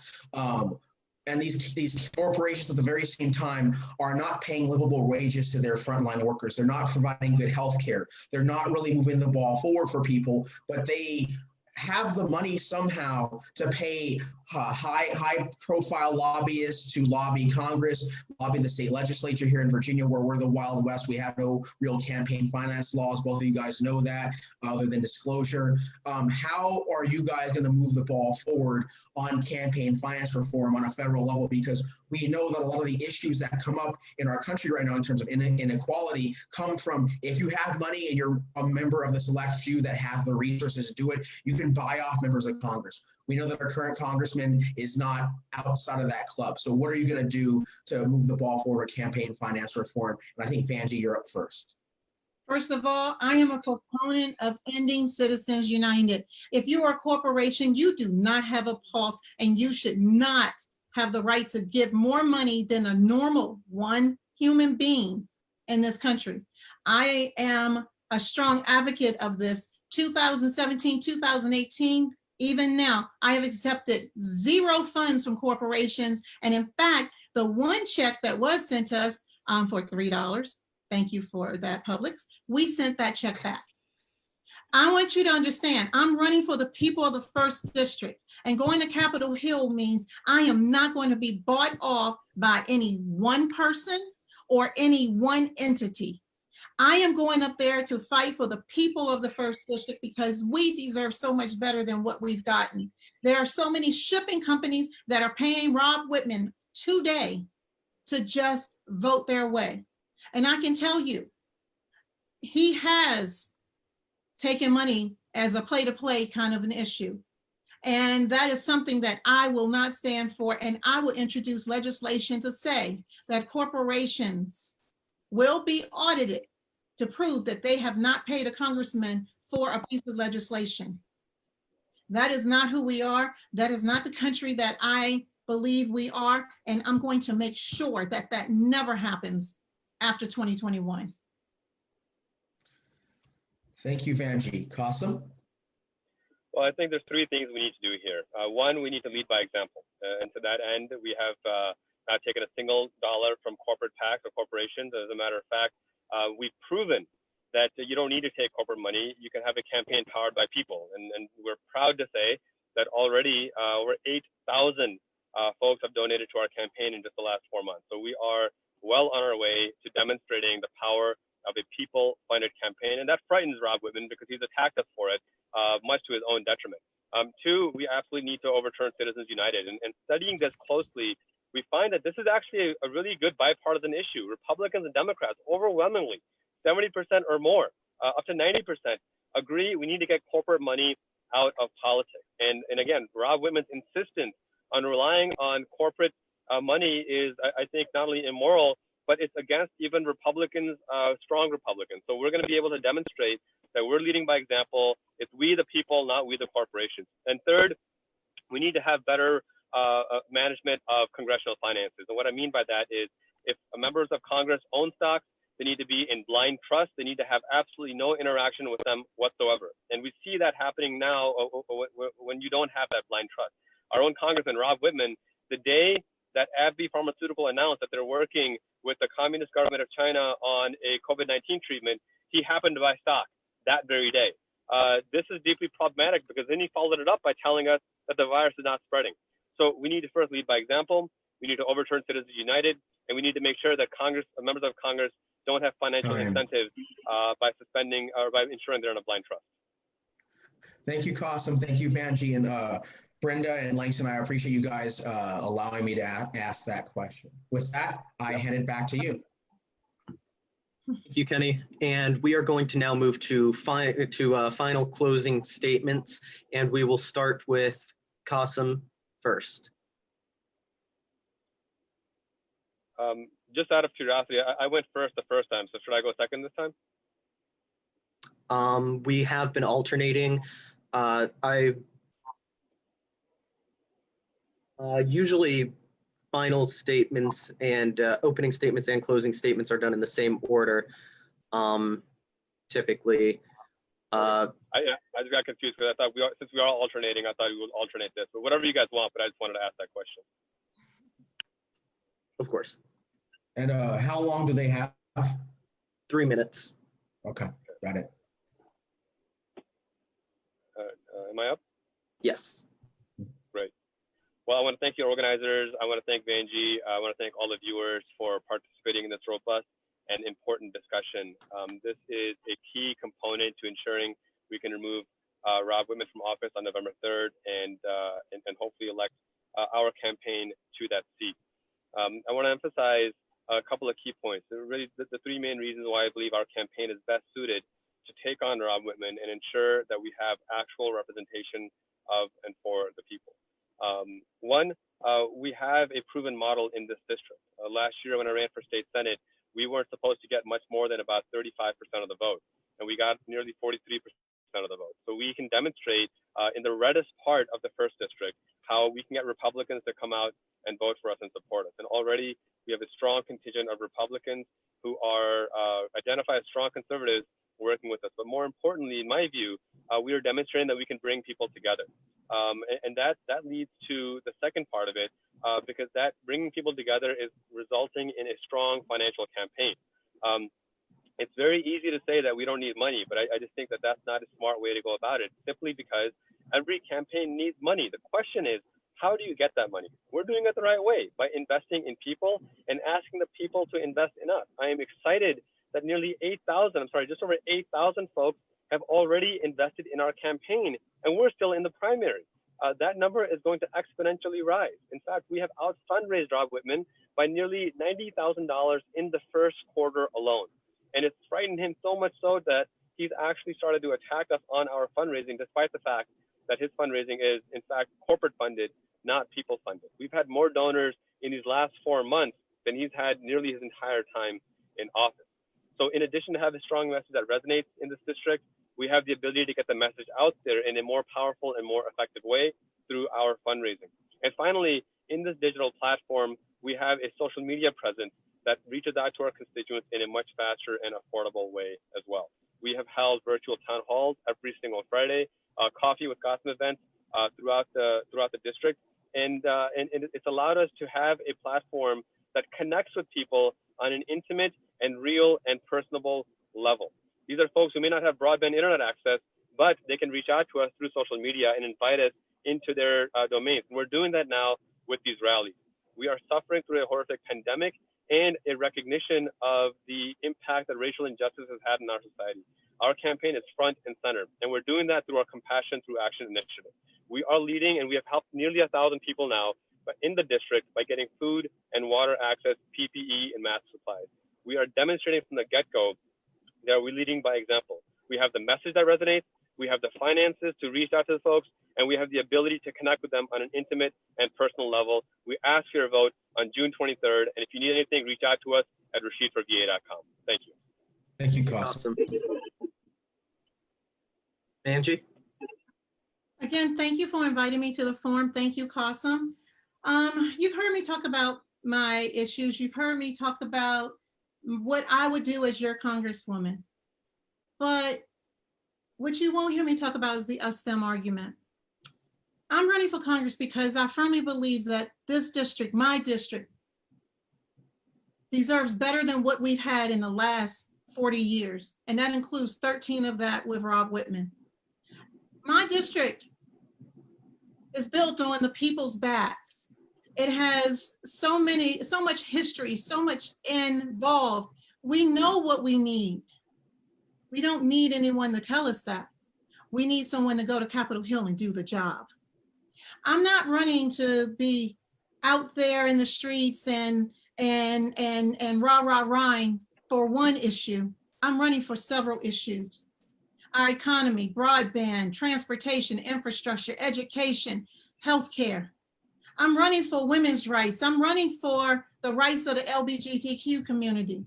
And these corporations at the very same time are not paying livable wages to their frontline workers. They're not providing good health care. They're not really moving the ball forward for people, but they have the money somehow to pay high profile lobbyists to lobby Congress, lobby the state legislature here in Virginia, where we're the Wild West. We have no real campaign finance laws. Both of you guys know that, other than disclosure. How are you guys going to move the ball forward on campaign finance reform on a federal level? Because we know that a lot of the issues that come up in our country right now in terms of inequality come from, if you have money and you're a member of the select few that have the resources to do it, you can buy off members of Congress. We know that our current congressman is not outside of that club. So what are you going to do to move the ball forward with campaign finance reform? And I think, Vanjie, you're up first. First of all, I am a proponent of ending Citizens United. If you are a corporation, you do not have a pulse, and you should not have the right to give more money than a normal one human being in this country. I am a strong advocate of this. 2017, 2018, even now, I have accepted zero funds from corporations. And in fact, the one check that was sent to us for $3, thank you for that, Publix, we sent that check back. I want you to understand, I'm running for the people of the first district, and going to Capitol Hill means I am not going to be bought off by any one person or any one entity. I am going up there to fight for the people of the first district because we deserve so much better than what we've gotten. There are so many shipping companies that are paying Rob Whitman today to just vote their way. And I can tell you, he has taken money as a play-to-play kind of an issue. And that is something that I will not stand for. And I will introduce legislation to say that corporations will be audited to prove that they have not paid a congressman for a piece of legislation. That is not who we are. That is not the country that I believe we are. And I'm going to make sure that that never happens after 2021. Thank you, Vanjie. Qasim? Well, I think there's three things we need to do here. One, we need to lead by example. And to that end, we have not taken a single dollar from corporate PACs or corporations. As a matter of fact, we've proven that you don't need to take corporate money. You can have a campaign powered by people. And we're proud to say that already over 8,000 folks have donated to our campaign in just the last 4 months. So we are well on our way to demonstrating the power of a people-funded campaign. And that frightens Rob Whitman because he's attacked us for it, much to his own detriment. Two, we absolutely need to overturn Citizens United. And studying this closely, we find that this is actually a really good bipartisan issue. Republicans and Democrats, overwhelmingly, 70% or more, up to 90%, agree we need to get corporate money out of politics. And again, Rob Whitman's insistence on relying on corporate money is, I think, not only immoral, but it's against even Republicans, strong Republicans. So we're going to be able to demonstrate that we're leading by example. It's we the people, not we the corporations. And third, we need to have better management of congressional finances. And what I mean by that is if members of Congress own stocks, they need to be in blind trust. They need to have absolutely no interaction with them whatsoever. And we see that happening now when you don't have that blind trust. Our own Congressman, Rob Whitman, the day that AbbVie Pharmaceutical announced that they're working with the Communist government of China on a COVID-19 treatment, he happened to buy stock that very day. This is deeply problematic because then he followed it up by telling us that the virus is not spreading. So we need to first lead by example. We need to overturn Citizens United, and we need to make sure that members of Congress don't have financial incentives by suspending or by ensuring they're in a blind trust. Thank you, Qasim. Thank you, Vanjie, and Brenda and Langston. I appreciate you guys allowing me to ask that question. With that, I hand it back to you. Thank you, Kenny. And we are going to now move to final closing statements, and we will start with Qasim first. Just out of curiosity, I went first the first time, so should I go second this time? We have been alternating. Usually final statements and opening statements and closing statements are done in the same order. Typically. I just got confused because I thought since we are alternating, I thought we would alternate this. But whatever you guys want, but I just wanted to ask that question. Of course. And how long do they have? 3 minutes. Okay, got it. Am I up? Yes. Great. Well, I want to thank you organizers. I want to thank Vanjie. I want to thank all the viewers for participating in this robust and important discussion. This is a key component to ensuring we can remove Rob Whitman from office on November 3rd and hopefully elect our campaign to that seat. I want to emphasize a couple of key points. Really, the three main reasons why I believe our campaign is best suited to take on Rob Whitman and ensure that we have actual representation of and for the people. One, we have a proven model in this district. Last year when I ran for state senate, we weren't supposed to get much more than about 35% of the vote, and we got nearly 43% of the vote. So we can demonstrate in the reddest part of the first district how we can get Republicans to come out and vote for us and support us. And already we have a strong contingent of Republicans who are identified as strong conservatives working with us. But more importantly, in my view, we are demonstrating that we can bring people together. And that leads to the second part of it, because that bringing people together is resulting in a strong financial campaign. It's very easy to say that we don't need money, but I just think that that's not a smart way to go about it, simply because every campaign needs money. The question is, how do you get that money? We're doing it the right way, by investing in people and asking the people to invest in us. I am excited that nearly just over 8,000 folks have already invested in our campaign, and we're still in the primary. That number is going to exponentially rise. In fact, we have out-fundraised Rob Whitman by nearly $90,000 in the first quarter alone. And it's frightened him so much so that he's actually started to attack us on our fundraising, despite the fact that his fundraising is, in fact, corporate funded, not people funded. We've had more donors in these last 4 months than he's had nearly his entire time in office. So in addition to having a strong message that resonates in this district, we have the ability to get the message out there in a more powerful and more effective way through our fundraising. And finally, in this digital platform, we have a social media presence that reaches out to our constituents in a much faster and affordable way as well. We have held virtual town halls every single Friday, coffee with Qasim events throughout the district, and it's allowed us to have a platform that connects with people on an intimate and real and personable level. These are folks who may not have broadband internet access, but they can reach out to us through social media and invite us into their domains. And we're doing that now with these rallies. We are suffering through a horrific pandemic and a recognition of the impact that racial injustice has had in our society. Our campaign is front and center, and we're doing that through our Compassion Through Action initiative. We are leading, and we have helped nearly 1,000 people now in the district by getting food and water access, PPE, and mask supplies. We are demonstrating from the get-go that we're leading by example. We have the message that resonates. We have the finances to reach out to the folks, and we have the ability to connect with them on an intimate and personal level. We ask for your vote on June 23rd, and if you need anything, reach out to us at rashidforva.com. Thank you. Thank you, Qasim. Awesome. Angie? Again, thank you for inviting me to the forum. Thank you, Qasim. You've heard me talk about my issues. You've heard me talk about what I would do as your congresswoman. But what you won't hear me talk about is the us-them argument. I'm running for Congress because I firmly believe that this district, my district, deserves better than what we've had in the last 40 years. And that includes 13 of that with Rob Whitman. My district is built on the people's backs. It has so much history, so much involved. We know what we need. We don't need anyone to tell us that. We need someone to go to Capitol Hill and do the job. I'm not running to be out there in the streets and rah-rah-rahing for one issue. I'm running for several issues. Our economy, broadband, transportation, infrastructure, education, healthcare. I'm running for women's rights. I'm running for the rights of the LGBTQ community.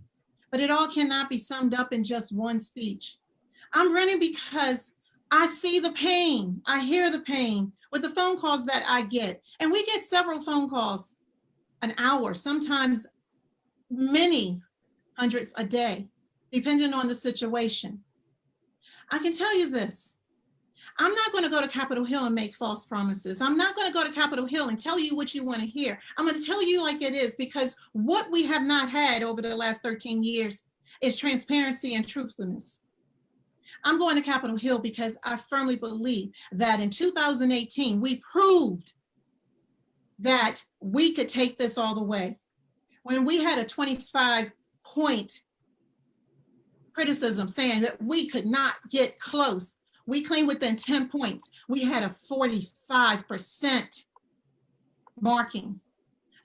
But it all cannot be summed up in just one speech. I'm running because I see the pain. I hear the pain with the phone calls that I get. And we get several phone calls an hour, sometimes many hundreds a day, depending on the situation. I can tell you this. I'm not going to go to Capitol Hill and make false promises. I'm not going to go to Capitol Hill and tell you what you want to hear. I'm going to tell you like it is, because what we have not had over the last 13 years is transparency and truthfulness. I'm going to Capitol Hill because I firmly believe that in 2018, we proved that we could take this all the way. When we had a 25-point criticism saying that we could not get close, we claimed within 10 points, we had a 45% marking.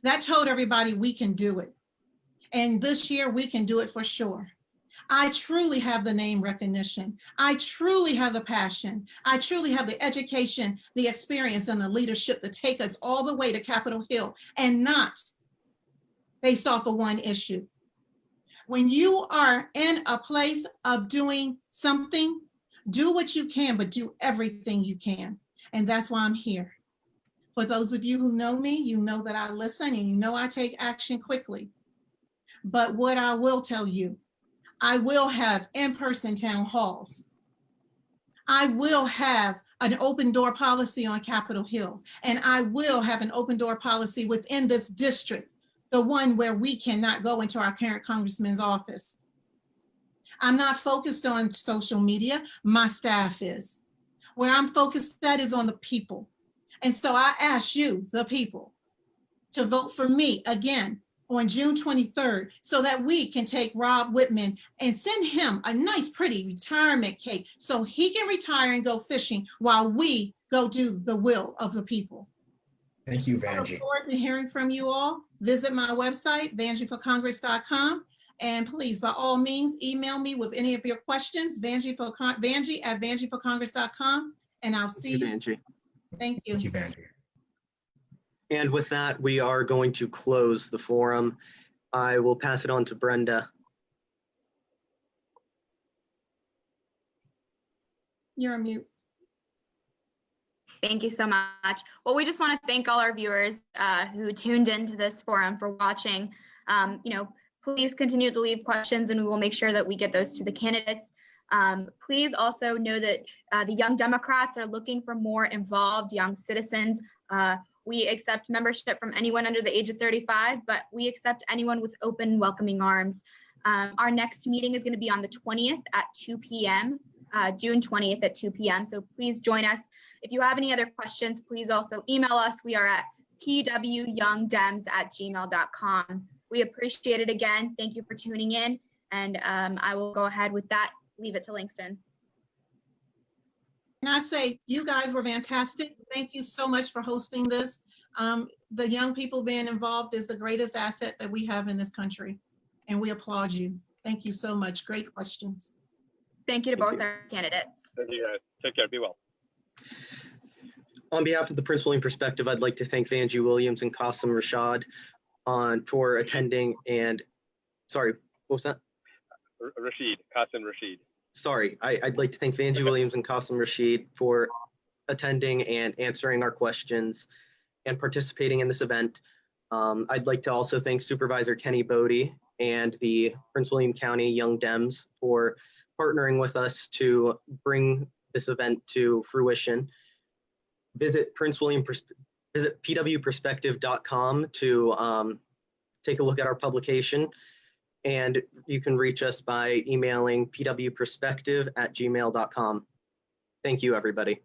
That told everybody we can do it. And this year we can do it for sure. I truly have the name recognition. I truly have the passion. I truly have the education, the experience, and the leadership to take us all the way to Capitol Hill, and not based off of one issue. When you are in a place of doing something, do what you can, but do everything you can. And that's why I'm here. For those of you who know me, you know that I listen and you know I take action quickly. But what I will tell you, I will have in-person town halls. I will have an open door policy on Capitol Hill, and I will have an open door policy within this district, the one where we cannot go into our current congressman's office. I'm not focused on social media, my staff is. Where I'm focused at is on the people. And so I ask you, the people, to vote for me again on June 23rd, so that we can take Rob Whitman and send him a nice, pretty retirement cake so he can retire and go fishing while we go do the will of the people. Thank you, I look Vanjie. forward to hearing from you all. Visit my website, vanjieforcongress.com. And please, by all means, email me with any of your questions, vanjie@vanjieforcongress.com, and I'll see you. Angie. Thank you. Thank you, Vanjie. And with that, we are going to close the forum. I will pass it on to Brenda. You're on mute. Thank you so much. Well, we just want to thank all our viewers who tuned into this forum for watching. Please continue to leave questions and we will make sure that we get those to the candidates. Please also know that the Young Democrats are looking for more involved young citizens. We accept membership from anyone under the age of 35, but we accept anyone with open, welcoming arms. Our next meeting is going to be on the 20th at 2 p.m., June 20th at 2 p.m. So please join us. If you have any other questions, please also email us. We are at pwyoungdems@gmail.com. We appreciate it again. Thank you for tuning in. And I will go ahead with that. Leave it to Langston. And I'd say you guys were fantastic. Thank you so much for hosting this. The young people being involved is the greatest asset that we have in this country. And we applaud you. Thank you so much. Great questions. Thank you to Thank both you. our candidates. Thank you guys. Take care. Be well. On behalf of the Prince William Perspective, I'd like to thank Vanjie Williams and Qasim Rashad for attending and, sorry, what was that? Rashid, Qasim Rashid. Sorry, I'd like to thank Vanjie Williams and Qasim Rashid for attending and answering our questions and participating in this event. I'd like to also thank Supervisor Kenny Bodie and the Prince William County Young Dems for partnering with us to bring this event to fruition. Visit pwperspective.com to take a look at our publication, and you can reach us by emailing pwperspective@gmail.com. Thank you, everybody.